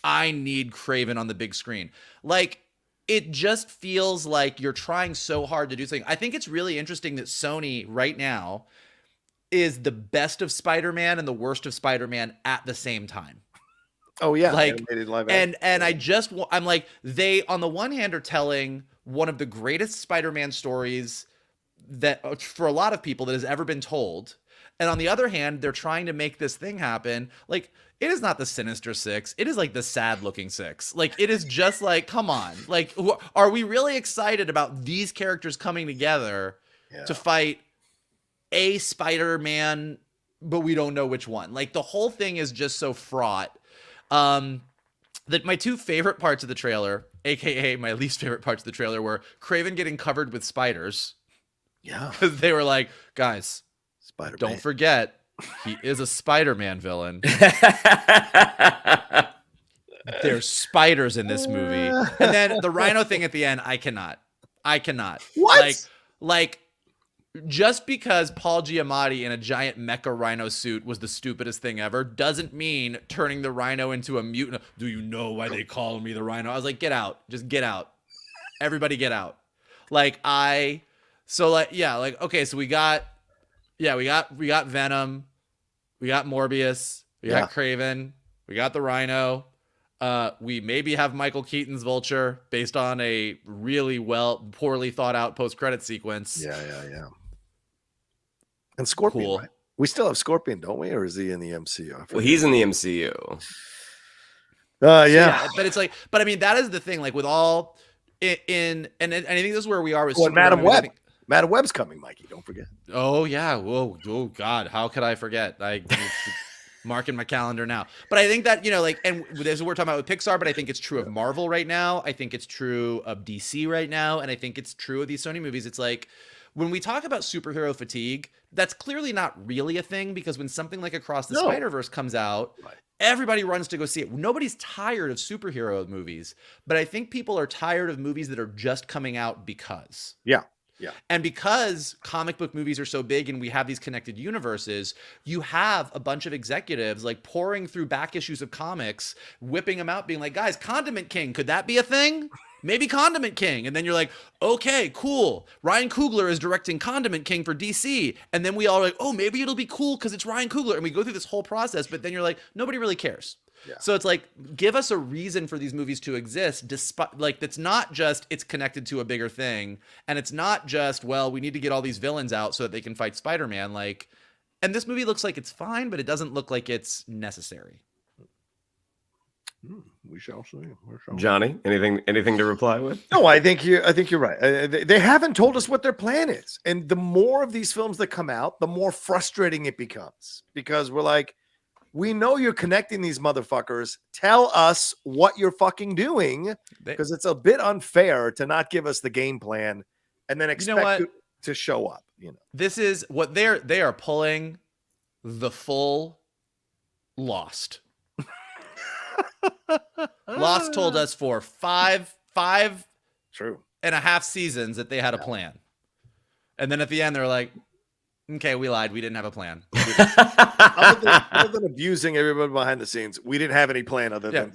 [SPEAKER 2] I need KRAVEN on the big screen. Like it just feels like you're trying so hard to do something. I think it's really interesting that Sony right now is the best of Spider-Man and the worst of Spider-Man at the same time.
[SPEAKER 1] Oh yeah,
[SPEAKER 2] like and I'm like, they on the one hand are telling one of the greatest Spider-Man stories that for a lot of people that has ever been told, and on the other hand they're trying to make this thing happen. Like it is not the Sinister Six, it is like the sad looking Six. Like it is just like, come on, like are we really excited about these characters coming together to fight a Spider-Man, but we don't know which one? Like the whole thing is just so fraught. That my two favorite parts of the trailer, aka my least favorite parts of the trailer, were KRAVEN getting covered with spiders.
[SPEAKER 1] Yeah,
[SPEAKER 2] because they were like, guys,
[SPEAKER 1] Spider-Man,
[SPEAKER 2] don't forget he is a Spider-Man villain. There's spiders in this movie, and then the Rhino thing at the end. I cannot.
[SPEAKER 1] What?
[SPEAKER 2] Like. Just because Paul Giamatti in a giant mecha rhino suit was the stupidest thing ever doesn't mean turning the Rhino into a mutant. Do you know why they call me the Rhino? I was like, get out. Just get out. Everybody get out. Okay, so we got Venom, we got Morbius, we got KRAVEN, we got the Rhino. We maybe have Michael Keaton's Vulture based on a really poorly thought out post-credit sequence.
[SPEAKER 1] Yeah. And Scorpion, cool. Right? We still have Scorpion, don't we? Or is he in the MCU?
[SPEAKER 3] Well, he's in the MCU.
[SPEAKER 2] Yeah, but it's like, but I mean, that is the thing. Like with all and I think this is where we are with
[SPEAKER 1] Madam Web. Madam Web's coming, Mikey. Don't forget.
[SPEAKER 2] Oh yeah. Whoa. Oh God. How could I forget? Marking my calendar now. But I think that, and this is what we're talking about with Pixar, but I think it's true of Marvel right now. I think it's true of DC right now. And I think it's true of these Sony movies. It's like, when we talk about superhero fatigue, that's clearly not really a thing, because when something like Across the Spider-Verse comes out, everybody runs to go see it. Nobody's tired of superhero movies, but I think people are tired of movies that are just coming out because.
[SPEAKER 1] Yeah.
[SPEAKER 2] And because comic book movies are so big and we have these connected universes, you have a bunch of executives like pouring through back issues of comics, whipping them out, being like, guys, Condiment King, could that be a thing? Maybe Condiment King. And then you're like, okay, cool. Ryan Coogler is directing Condiment King for DC. And then we all are like, oh, maybe it'll be cool because it's Ryan Coogler. And we go through this whole process, but then you're like, nobody really cares. Yeah. So it's like, give us a reason for these movies to exist, despite like, that's not just it's connected to a bigger thing. And it's not just, well, we need to get all these villains out so that they can fight Spider-Man. Like, and this movie looks like it's fine, but it doesn't look like it's necessary.
[SPEAKER 1] We shall see.
[SPEAKER 3] Johnny, anything to reply with?
[SPEAKER 1] No, I think you're right. They haven't told us what their plan is, and the more of these films that come out, the more frustrating it becomes, because we're like, we know you're connecting these motherfuckers. Tell us what you're fucking doing, because it's a bit unfair to not give us the game plan and then expect to show up.
[SPEAKER 2] This is what they are pulling the full Lost. Lost told us for five and a half seasons that they had a plan, and then at the end they're like, okay, we lied, we didn't have a plan.
[SPEAKER 1] Other than abusing everybody behind the scenes, we didn't have any plan other than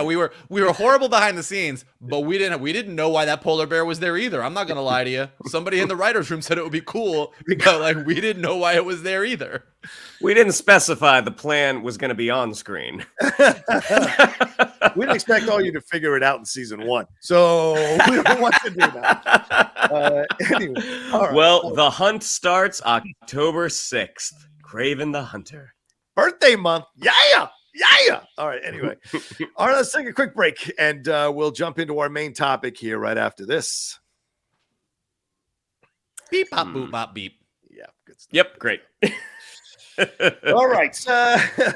[SPEAKER 2] we were horrible behind the scenes, but we didn't know why that polar bear was there either. I'm not gonna lie to you. Somebody in the writer's room said it would be cool, but like we didn't know why it was there either.
[SPEAKER 3] We didn't specify the plan was going to be on screen.
[SPEAKER 1] We didn't expect all you to figure it out in season 1, so we don't want to do that. Anyway, all right.
[SPEAKER 3] Well, the hunt starts October 6th. KRAVEN the Hunter.
[SPEAKER 1] Birthday month. Yeah. Yeah. All right. Anyway. All right. Let's take a quick break and we'll jump into our main topic here right after this.
[SPEAKER 2] Beep, pop, boop, bop, beep.
[SPEAKER 1] Yeah. Good stuff.
[SPEAKER 3] Yep. Great.
[SPEAKER 1] All right.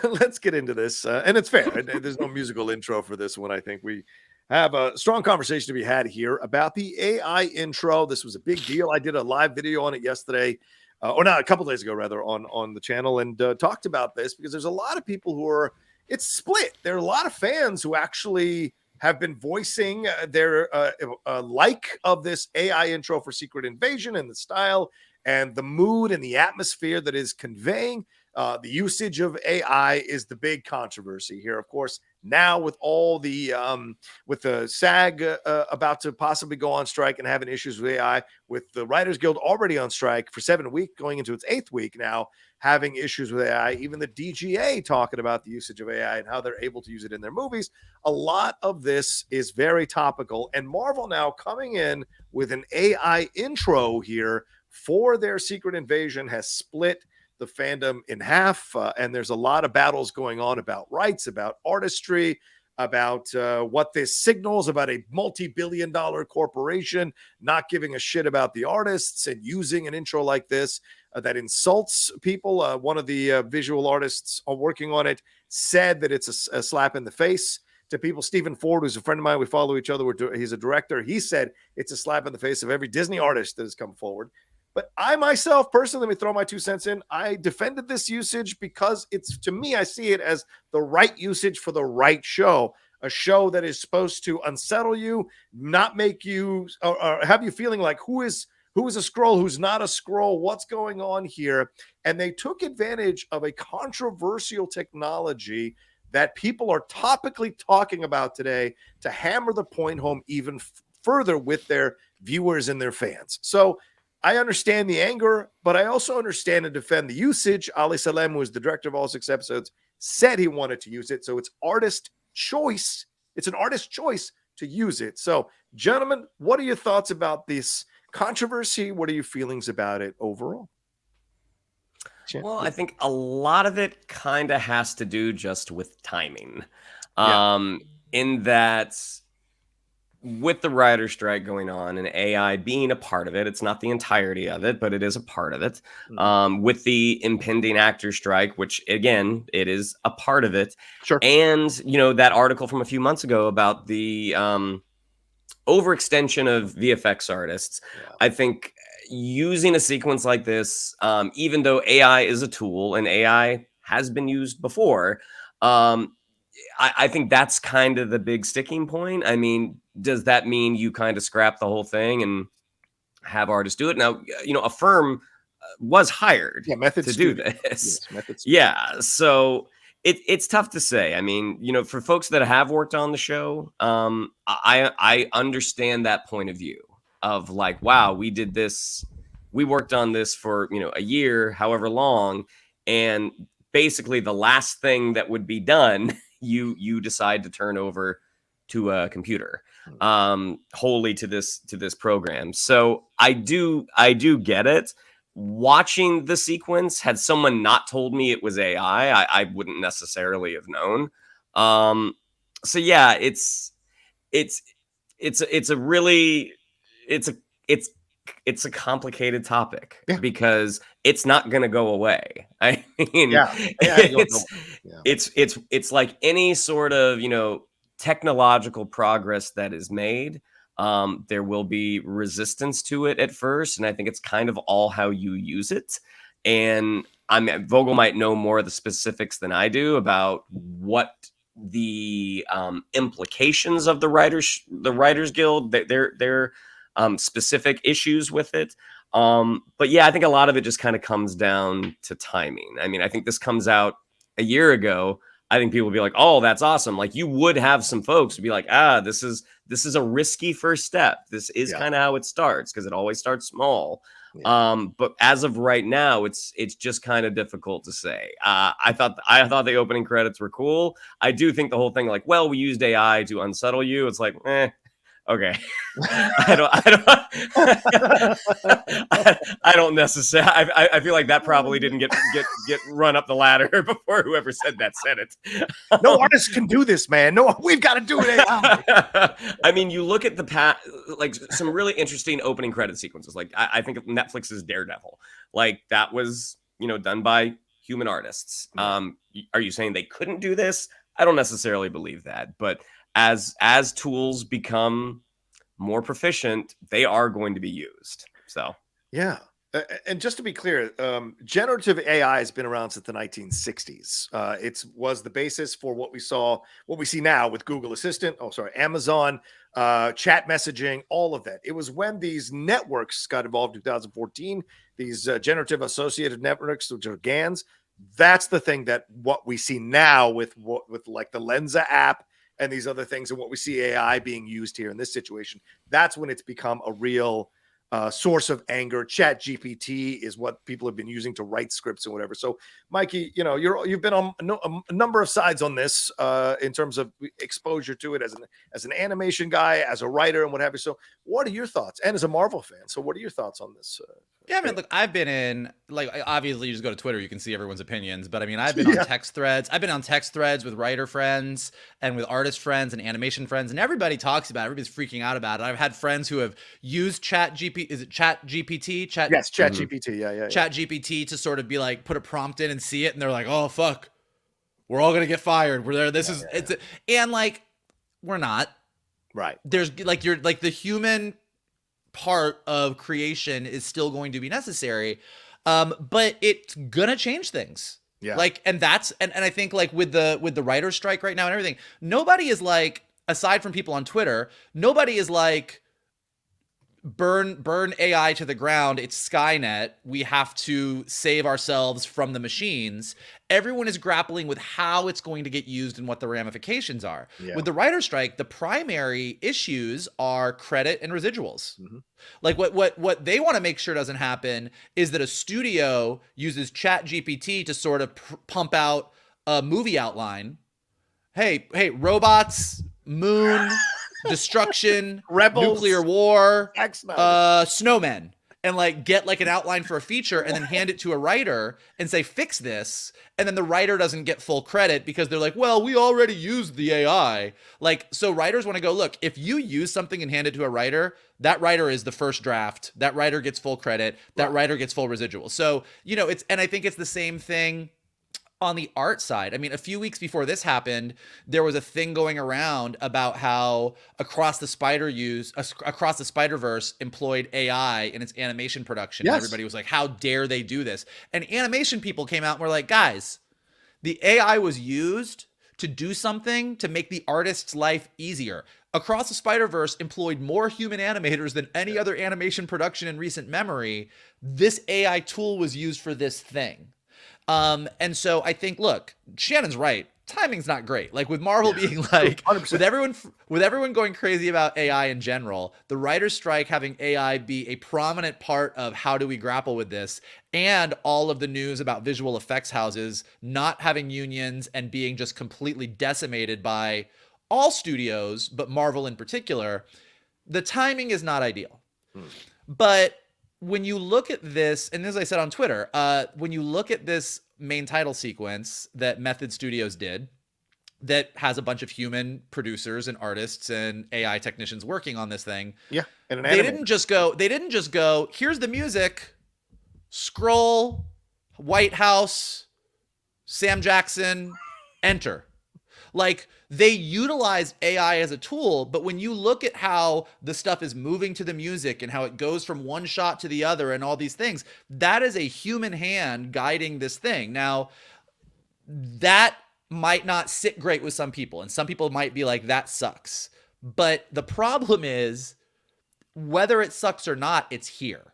[SPEAKER 1] Let's get into this. And it's fair. There's no musical intro for this one. I think we have a strong conversation to be had here about the AI intro. This was a big deal. I did a live video on it yesterday, or not, a couple days ago, rather, on the channel, and talked about this because there's a lot of people who are, it's split. There are a lot of fans who actually have been voicing their like of this AI intro for Secret Invasion and the style and the mood and the atmosphere that is conveying. The usage of AI is the big controversy here. Of course, now with all the with the SAG about to possibly go on strike and having issues with AI, with the Writers Guild already on strike for 7 weeks, going into its 8th week now, having issues with AI, even the DGA talking about the usage of AI and how they're able to use it in their movies. A lot of this is very topical, and Marvel now coming in with an AI intro here for their Secret Invasion has split the fandom in half, and there's a lot of battles going on about rights, about artistry, about what this signals about a multi-billion-dollar corporation not giving a shit about the artists and using an intro like this that insults people. One of the visual artists working on it said that it's a slap in the face to people. Stephen Ford, who's a friend of mine, we follow each other. He's a director. He said it's a slap in the face of every Disney artist that has come forward. But I myself, personally, let me throw my 2 cents in. I defended this usage because it's, to me, I see it as the right usage for the right show. A show that is supposed to unsettle you, not make you, or have you feeling like who is a Skrull, who's not a Skrull, what's going on here? And they took advantage of a controversial technology that people are topically talking about today to hammer the point home even further with their viewers and their fans. So I understand the anger, but I also understand and defend the usage. Ali Salem, who is the director of all 6 episodes, said he wanted to use it. So it's artist choice. It's an artist choice to use it. So, gentlemen, what are your thoughts about this controversy? What are your feelings about it overall?
[SPEAKER 3] Well, I think a lot of it kind of has to do just with timing. In that, with the writer strike going on and AI being a part of it, it's not the entirety of it, but it is a part of it. With the impending actor strike, which again, it is a part of it.
[SPEAKER 1] Sure.
[SPEAKER 3] And, that article from a few months ago about the overextension of VFX artists, I think using a sequence like this, even though AI is a tool and AI has been used before, I think that's kind of the big sticking point. I mean, does that mean you kind of scrap the whole thing and have artists do it? Now, a firm was hired to do this. Yes, so it's tough to say. I mean, for folks that have worked on the show, I understand that point of view of like, wow, we did this. We worked on this for, a year, however long. And basically the last thing that would be done, you decide to turn over to a computer wholly to this program. So I do get it. Watching the sequence, had someone not told me it was AI, I wouldn't necessarily have known. So yeah, it's a complicated topic because it's not going to go away. I mean, it's like any sort of, technological progress that is made. There will be resistance to it at first. And I think it's kind of all how you use it. And Vogel might know more of the specifics than I do about what the implications of the Writers Guild, their specific issues with it. But yeah, I think a lot of it just kind of comes down to timing. I mean, I think this comes out a year ago. I think people would be like, oh, that's awesome. Like you would have some folks who'd be like, this is a risky first step. This is kind of how it starts because it always starts small. But as of right now, it's just kind of difficult to say. I thought the opening credits were cool. I do think the whole thing like, well, we used AI to unsettle you. It's like, Okay. I don't necessarily. I feel like that probably didn't get run up the ladder before whoever said that said it.
[SPEAKER 1] No artist can do this, man. No, we've got to do it AI.
[SPEAKER 3] I mean, you look at like some really interesting opening credit sequences. Like I think Netflix's Daredevil, like that was done by human artists. Are you saying they couldn't do this? I don't necessarily believe that, but as tools become more proficient, they are going to be used. So
[SPEAKER 1] yeah. And just to be clear, generative AI has been around since the 1960s. It was the basis for what we see now with Google Assistant. Amazon, chat messaging, all of that. It was when these networks got involved in 2014. These generative associated networks, which are GANs. That's the thing that what we see now with like the Lensa app and these other things, and what we see AI being used here in this situation. That's when it's become a real source of anger. Chat GPT is what people have been using to write scripts and whatever. So, Mikey, you've been on a number of sides on this in terms of exposure to it as an animation guy, as a writer, and what have you. So, what are your thoughts? And as a Marvel fan, so what are your thoughts on this?
[SPEAKER 2] Yeah, I mean, look, I've been in, like, obviously you just go to Twitter, you can see everyone's opinions, but I mean, I've been on text threads. I've been on text threads with writer friends and with artist friends and animation friends, and everybody talks about it. Everybody's freaking out about it. I've had friends who have used Chat GPT. Yes,
[SPEAKER 1] Chat GPT. Yeah.
[SPEAKER 2] Chat GPT to sort of be like, put a prompt in and see it, and they're like, oh, fuck, we're all going to get fired. We're there. And like, we're not.
[SPEAKER 1] Right.
[SPEAKER 2] There's like, you're like the human part of creation is still going to be necessary, but it's gonna change things. Like, and that's and I think like with the writer's strike right now and everything, nobody is like, aside from people on Twitter, nobody is like, burn AI to the ground, it's Skynet, we have to save ourselves from the machines. Everyone is grappling with how it's going to get used and what the ramifications are. With the writer's strike, the primary issues are credit and residuals. Like what they want to make sure doesn't happen is that a studio uses Chat GPT to sort of pump out a movie outline. Hey, robots, moon, destruction,
[SPEAKER 1] rebels,
[SPEAKER 2] nuclear war, snowmen, and like get like an outline for a feature and then hand it to a writer and say, fix this. And then the writer doesn't get full credit because they're like, well, we already used the AI. Like, so writers want to go, look, if you use something and hand it to a writer, that writer is the first draft. That writer gets full credit. That writer gets full residual. So, and I think it's the same thing on the art side. I mean, a few weeks before this happened, there was a thing going around about how Across the Spider-Verse employed AI in its animation production. And everybody was like, how dare they do this? And animation people came out and were like, guys, the AI was used to do something to make the artist's life easier. Across the Spider-Verse employed more human animators than any other animation production in recent memory. This AI tool was used for this thing. And so I think, look, Shannon's right. Timing's not great. Like with Marvel being like, 100%. with everyone going crazy about AI in general, the writer's strike having AI be a prominent part of how do we grapple with this, and all of the news about visual effects houses not having unions and being just completely decimated by all studios, but Marvel in particular, the timing is not ideal. But when you look at this, and as I said on Twitter, when you look at this main title sequence that Method Studios did, that has a bunch of human producers and artists and AI technicians working on this thing.
[SPEAKER 1] And
[SPEAKER 2] they didn't just go, here's the music, scroll, White House, Sam Jackson, enter. Like, they utilized AI as a tool, but when you look at how the stuff is moving to the music and how it goes from one shot to the other and all these things, that is a human hand guiding this thing. Now, that might not sit great with some people, and some people might be like, that sucks. But the problem is, whether it sucks or not, it's here.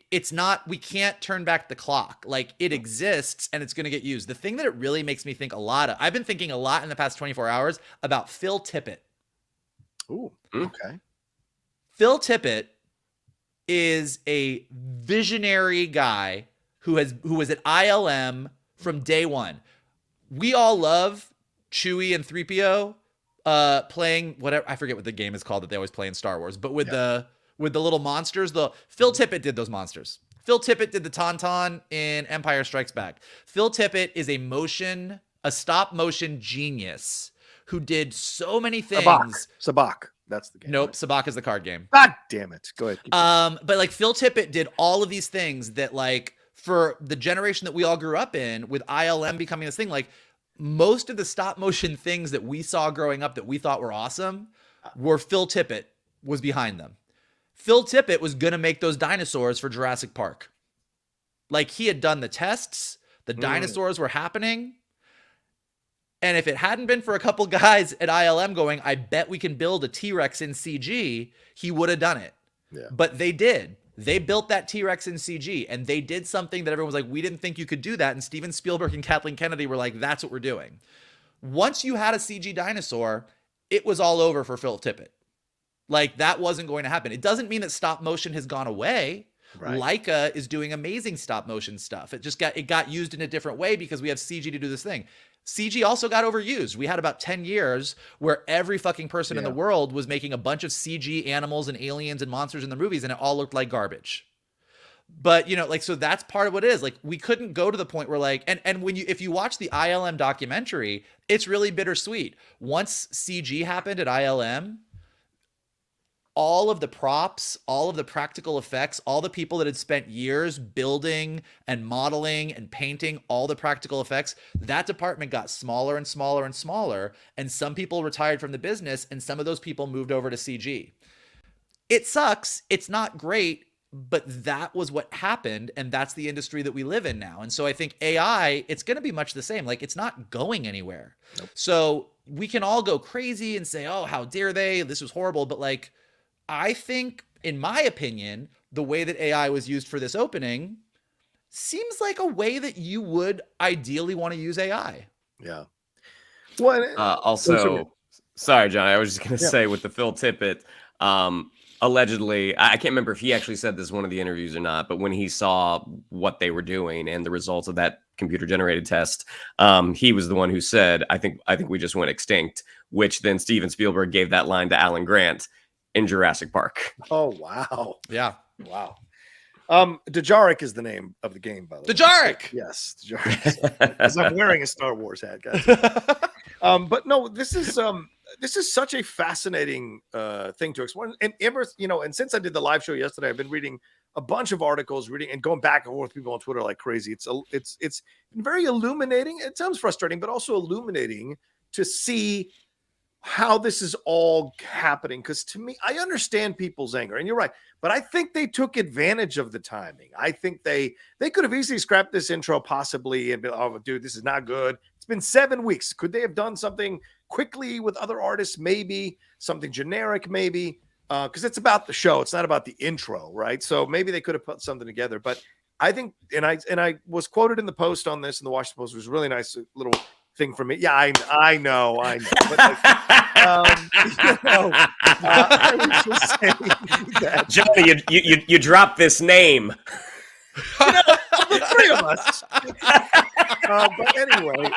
[SPEAKER 2] It's not, we can't turn back the clock. Like, it exists and it's going to get used. The thing that it really makes me think a lot of, I've been thinking a lot in the past 24 hours about Phil Tippett.
[SPEAKER 1] Ooh, okay.
[SPEAKER 2] Phil Tippett is a visionary guy who was at ILM from day one. We all love Chewie and 3PO. playing whatever, I forget what the game is called that they always play in Star Wars, but with the little monsters, Phil Tippett did those monsters. Phil Tippett did the Tauntaun in Empire Strikes Back. Phil Tippett is a stop motion genius who did so many things.
[SPEAKER 1] Sabak. That's the game.
[SPEAKER 2] Nope,
[SPEAKER 1] right?
[SPEAKER 2] Sabak is the card game.
[SPEAKER 1] God damn it. Go ahead.
[SPEAKER 2] But like Phil Tippett did all of these things that, like, for the generation that we all grew up in, with ILM becoming this thing, like most of the stop motion things that we saw growing up that we thought were awesome were Phil Tippett was behind them. Phil Tippett was going to make those dinosaurs for Jurassic Park. Like, he had done the tests, the dinosaurs were happening. And if it hadn't been for a couple guys at ILM going, I bet we can build a T-Rex in CG, he would have done it.
[SPEAKER 1] Yeah.
[SPEAKER 2] But they did. They built that T-Rex in CG, and they did something that everyone was like, we didn't think you could do that. And Steven Spielberg and Kathleen Kennedy were like, that's what we're doing. Once you had a CG dinosaur, it was all over for Phil Tippett. Like, that wasn't going to happen. It doesn't mean that stop motion has gone away. Right. Leica is doing amazing stop motion stuff. It got used in a different way because we have CG to do this thing. CG also got overused. We had about 10 years where every fucking person in the world was making a bunch of CG animals and aliens and monsters in the movies, and it all looked like garbage. But, you know, like, so that's part of what it is. Like, we couldn't go to the point where, like, and if you watch the ILM documentary, it's really bittersweet. Once CG happened at ILM, all of the props, all of the practical effects, all the people that had spent years building and modeling and painting all the practical effects, that department got smaller and smaller and smaller. And some people retired from the business, and some of those people moved over to CG. It sucks. It's not great, but that was what happened. And that's the industry that we live in now. And so I think AI, it's going to be much the same. Like, it's not going anywhere. Nope. So we can all go crazy and say, oh, how dare they? This was horrible. But, like, I think, in my opinion, the way that AI was used for this opening seems like a way that you would ideally want to use AI.
[SPEAKER 1] Yeah.
[SPEAKER 3] Well, also, sorry, John, I was just going to say with the Phil Tippett, allegedly, I can't remember if he actually said this in one of the interviews or not, but when he saw what they were doing and the results of that computer-generated test, he was the one who said, I think we just went extinct, which then Steven Spielberg gave that line to Alan Grant in Jurassic Park.
[SPEAKER 1] Oh, wow.
[SPEAKER 2] Yeah.
[SPEAKER 1] Wow. Dejarik is the name of the game, by the way.
[SPEAKER 2] Dejarik!
[SPEAKER 1] Yes, Dejarik. Because I'm wearing a Star Wars hat, guys. But no, this is such a fascinating thing to explore. And and since I did the live show yesterday, I've been reading a bunch of articles, and going back and forth with people on Twitter like crazy. It's been very illuminating. It sounds frustrating, but also illuminating to see how this is all happening. Because to me, I understand people's anger, and you're right, but I think they took advantage of the timing. I think they could have easily scrapped this intro possibly and been, oh, dude, this is not good. It's been 7 weeks. Could they have done something quickly with other artists? Maybe something generic, maybe, because it's about the show. It's not about the intro, right? So maybe they could have put something together. But I think, and I was quoted in the post on this in the Washington Post. It was a really nice little thing for me. Yeah, I know. But like, I was just saying that.
[SPEAKER 3] Johnny, you dropped this name.
[SPEAKER 1] The three of us. But anyway,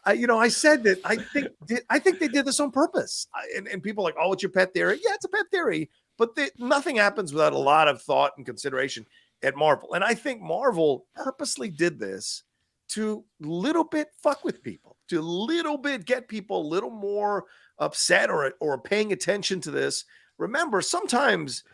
[SPEAKER 1] I said that I think they did this on purpose. And people are like, oh, it's your pet theory. Yeah, it's a pet theory, but nothing happens without a lot of thought and consideration at Marvel. And I think Marvel purposely did this to little bit fuck with people, to little bit get people a little more upset or paying attention to this. Remember, sometimes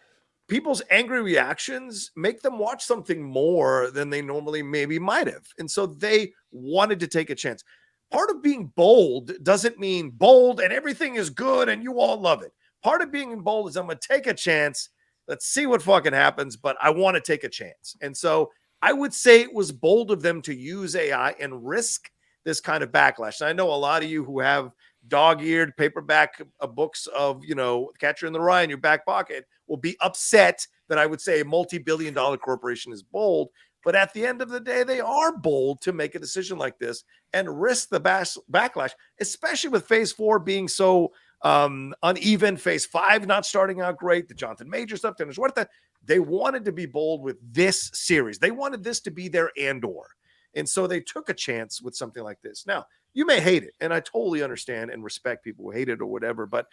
[SPEAKER 1] people's angry reactions make them watch something more than they normally maybe might have. And so they wanted to take a chance. Part of being bold doesn't mean bold and everything is good and you all love it. Part of being bold is I'm going to take a chance. Let's see what fucking happens, but I want to take a chance. And so I would say it was bold of them to use AI and risk this kind of backlash. And I know a lot of you who have dog-eared paperback books of, Catcher in the Rye in your back pocket will be upset that I would say a multi-billion-dollar corporation is bold. But at the end of the day, they are bold to make a decision like this and risk the backlash, especially with Phase 4 being so uneven, Phase 5 not starting out great, the Jonathan Major stuff, Dennis Huerta. They wanted to be bold with this series. They wanted this to be their Andor. And so they took a chance with something like this. Now, You may hate it, and I totally understand and respect people who hate it or whatever, but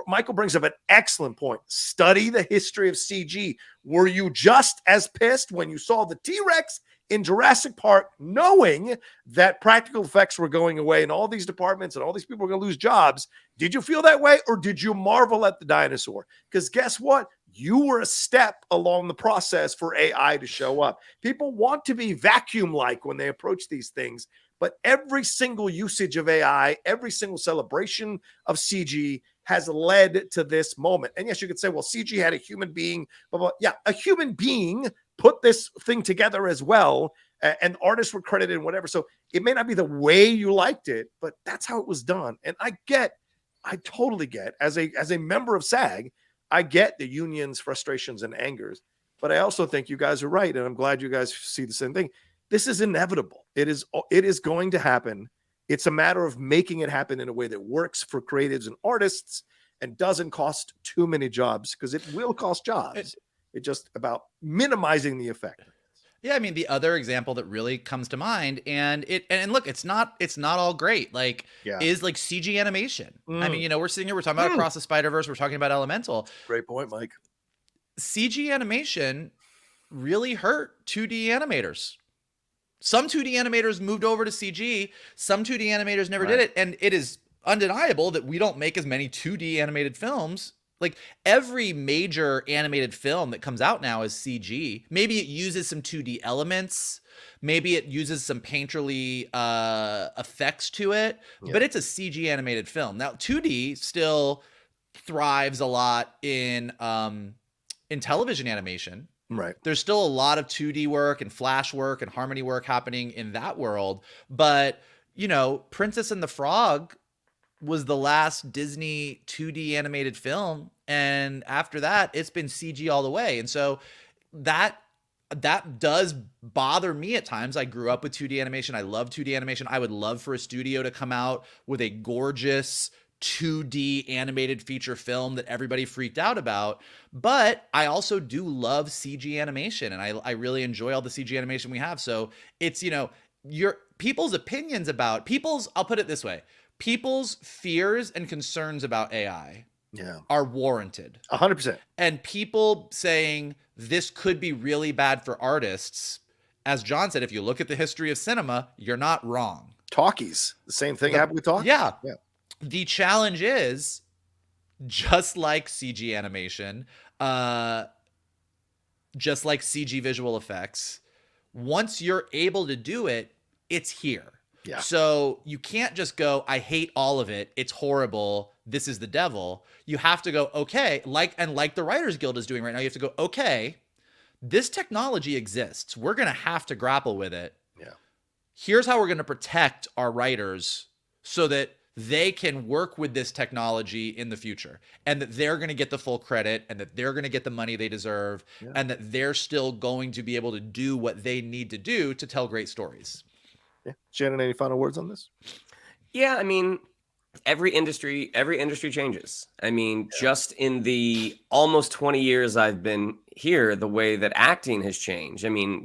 [SPEAKER 1] Michael brings up an excellent point. Study the history of CG. Were you just as pissed when you saw the T-Rex in Jurassic Park, knowing that practical effects were going away in all these departments and all these people were going to lose jobs? Did you feel that way, or did you marvel at the dinosaur? Because guess what? You were a step along the process for AI to show up. People want to be vacuum-like when they approach these things, but every single usage of AI, every single celebration of CG has led to this moment. And yes, you could say, well, CG had a human being, but yeah, a human being put this thing together as well, and artists were credited and whatever. So it may not be the way you liked it, but that's how it was done. And I totally get, as a member of SAG, I get the union's frustrations and angers, but I also think you guys are right, and I'm glad you guys see the same thing. This is inevitable. It is going to happen. It's a matter of making it happen in a way that works for creatives and artists and doesn't cost too many jobs, because it will cost jobs. It's just about minimizing the effect.
[SPEAKER 2] Yeah, I mean, the other example that really comes to mind, and look, it's not all great. Like, is like CG animation. I mean, we're sitting here, we're talking about Across the Spider-Verse, we're talking about Elemental.
[SPEAKER 1] Great point, Mike.
[SPEAKER 2] CG animation really hurt 2D animators. Some 2D animators moved over to CG. Some 2D animators never did it. And it is undeniable that we don't make as many 2D animated films. Like, every major animated film that comes out now is CG. Maybe it uses some 2D elements. Maybe it uses some painterly effects to it. But it's a CG animated film. Now, 2D still thrives a lot in television animation.
[SPEAKER 1] Right.
[SPEAKER 2] There's still a lot of 2D work and flash work and harmony work happening in that world. But, Princess and the Frog was the last Disney 2D animated film. And after that, it's been CG all the way. And so that does bother me at times. I grew up with 2D animation. I love 2D animation. I would love for a studio to come out with a gorgeous 2D animated feature film that everybody freaked out about. But I also do love CG animation, and I really enjoy all the CG animation we have. So it's, your people's opinions about I'll put it this way. People's fears and concerns about AI are warranted.
[SPEAKER 1] 100%.
[SPEAKER 2] And people saying this could be really bad for artists, as John said, if you look at the history of cinema, you're not wrong.
[SPEAKER 1] Talkies, the same thing happened with talkies.
[SPEAKER 2] Yeah. The challenge is, just like CG animation, just like CG visual effects, once you're able to do it, it's here.
[SPEAKER 1] Yeah.
[SPEAKER 2] So you can't just go, I hate all of it. It's horrible. This is the devil. You have to go, okay, like the Writers Guild is doing right now, you have to go, okay, this technology exists. We're going to have to grapple with it.
[SPEAKER 1] Yeah.
[SPEAKER 2] Here's how we're going to protect our writers so that they can work with this technology in the future, and that they're going to get the full credit, and that they're going to get the money they deserve, and that they're still going to be able to do what they need to do to tell great stories.
[SPEAKER 1] Yeah. Shannon, any final words on this?
[SPEAKER 3] Yeah, I mean, every industry changes. I mean, just in the almost 20 years I've been here, the way that acting has changed. I mean,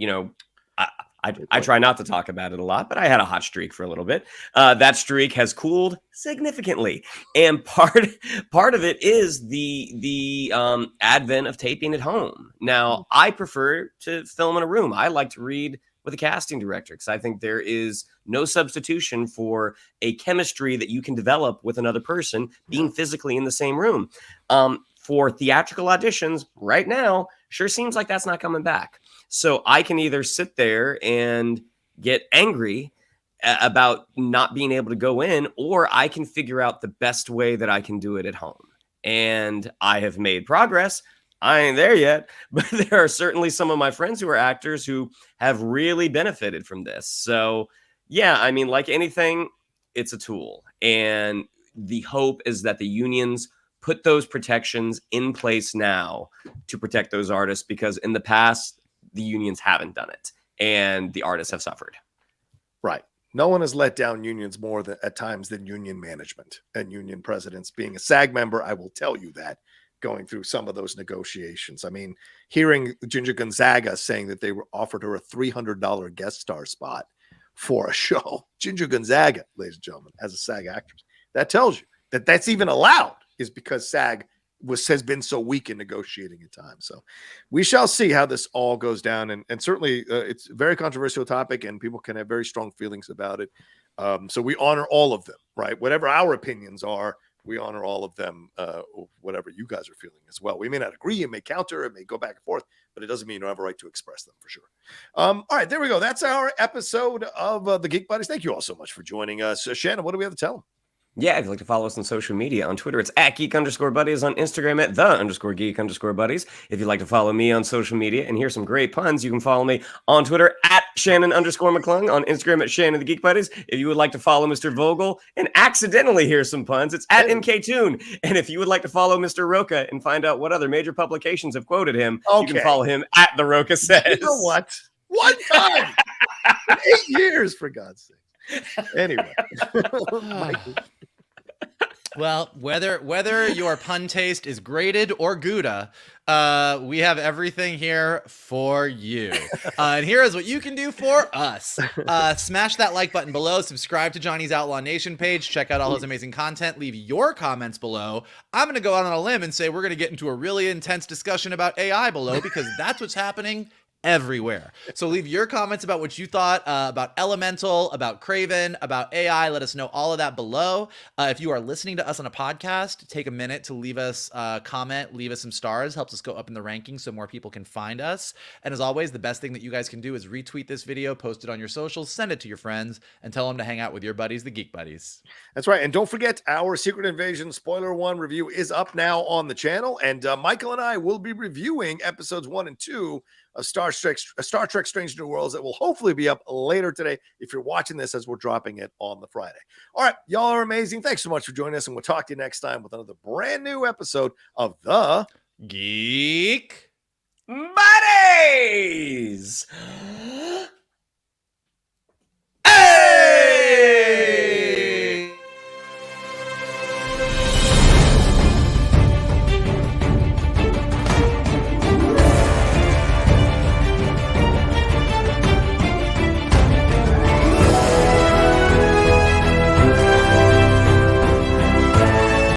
[SPEAKER 3] I try not to talk about it a lot, but I had a hot streak for a little bit. That streak has cooled significantly, and part of it is the advent of taping at home. Now, I prefer to film in a room. I like to read with a casting director, because I think there is no substitution for a chemistry that you can develop with another person being physically in the same room. For theatrical auditions right now, sure seems like that's not coming back. So I can either sit there and get angry about not being able to go in, or I can figure out the best way that I can do it at home. And I have made progress. I ain't there yet, but there are certainly some of my friends who are actors who have really benefited from this. So yeah, I mean, like anything, it's a tool. And the hope is that the unions put those protections in place now to protect those artists, because in the past, the unions haven't done it, and the artists have suffered.
[SPEAKER 1] Right. No one has let down unions more at times than union management and union presidents. Being a SAG member, I will tell you that, going through some of those negotiations. I mean, hearing Ginger Gonzaga saying that they were offered her a $300 guest star spot for a show. Ginger Gonzaga, ladies and gentlemen, as a SAG actress. That tells you that that's even allowed is because SAG has been so weak in negotiating at times. So we shall see how this all goes down. And certainly it's a very controversial topic and people can have very strong feelings about it. So we honor all of them, right? Whatever our opinions are, we honor all of them, whatever you guys are feeling as well. We may not agree, it may counter, it may go back and forth, but it doesn't mean you don't have a right to express them for sure. All right, there we go. That's our episode of the Geek Buddies. Thank you all so much for joining us. Shannon, what do we have to tell them?
[SPEAKER 3] Yeah, if you'd like to follow us on social media, on Twitter, it's at @geek_buddies, on Instagram at _geek_buddies. If you'd like to follow me on social media and hear some great puns, you can follow me on Twitter at Shannon_McClung, on Instagram at Shannon the Geek Buddies. If you would like to follow Mr. Vogel and accidentally hear some puns, it's at MKToon. And if you would like to follow Mr. Rocha and find out what other major publications have quoted him, you can follow him at The Rocha Says.
[SPEAKER 1] You know what? One time! In 8 years, for God's sake. Anyway.
[SPEAKER 2] Well, whether your pun taste is graded or Gouda, we have everything here for you. And here is what you can do for us. Smash that like button below, subscribe to Johnny's Outlaw Nation page, check out all his amazing content, leave your comments below. I'm going to go out on a limb and say we're going to get into a really intense discussion about AI below because that's what's happening everywhere. So leave your comments about what you thought about Elemental, about KRAVEN, about AI. Let us know all of that below. If you are listening to us on a podcast, take a minute to leave us a comment, leave us some stars, helps us go up in the rankings so more people can find us. And as always, the best thing that you guys can do is retweet this video, post it on your socials, send it to your friends, and tell them to hang out with your buddies, the Geek Buddies.
[SPEAKER 1] That's right. And don't forget, our Secret Invasion Spoiler 1 review is up now on the channel. And Michael and I will be reviewing episodes 1 and 2 of Star Trek Strange New Worlds that will hopefully be up later today if you're watching this as we're dropping it on the Friday. All right, y'all are amazing. Thanks so much for joining us, and we'll talk to you next time with another brand new episode of the
[SPEAKER 2] Geek
[SPEAKER 3] Buddies.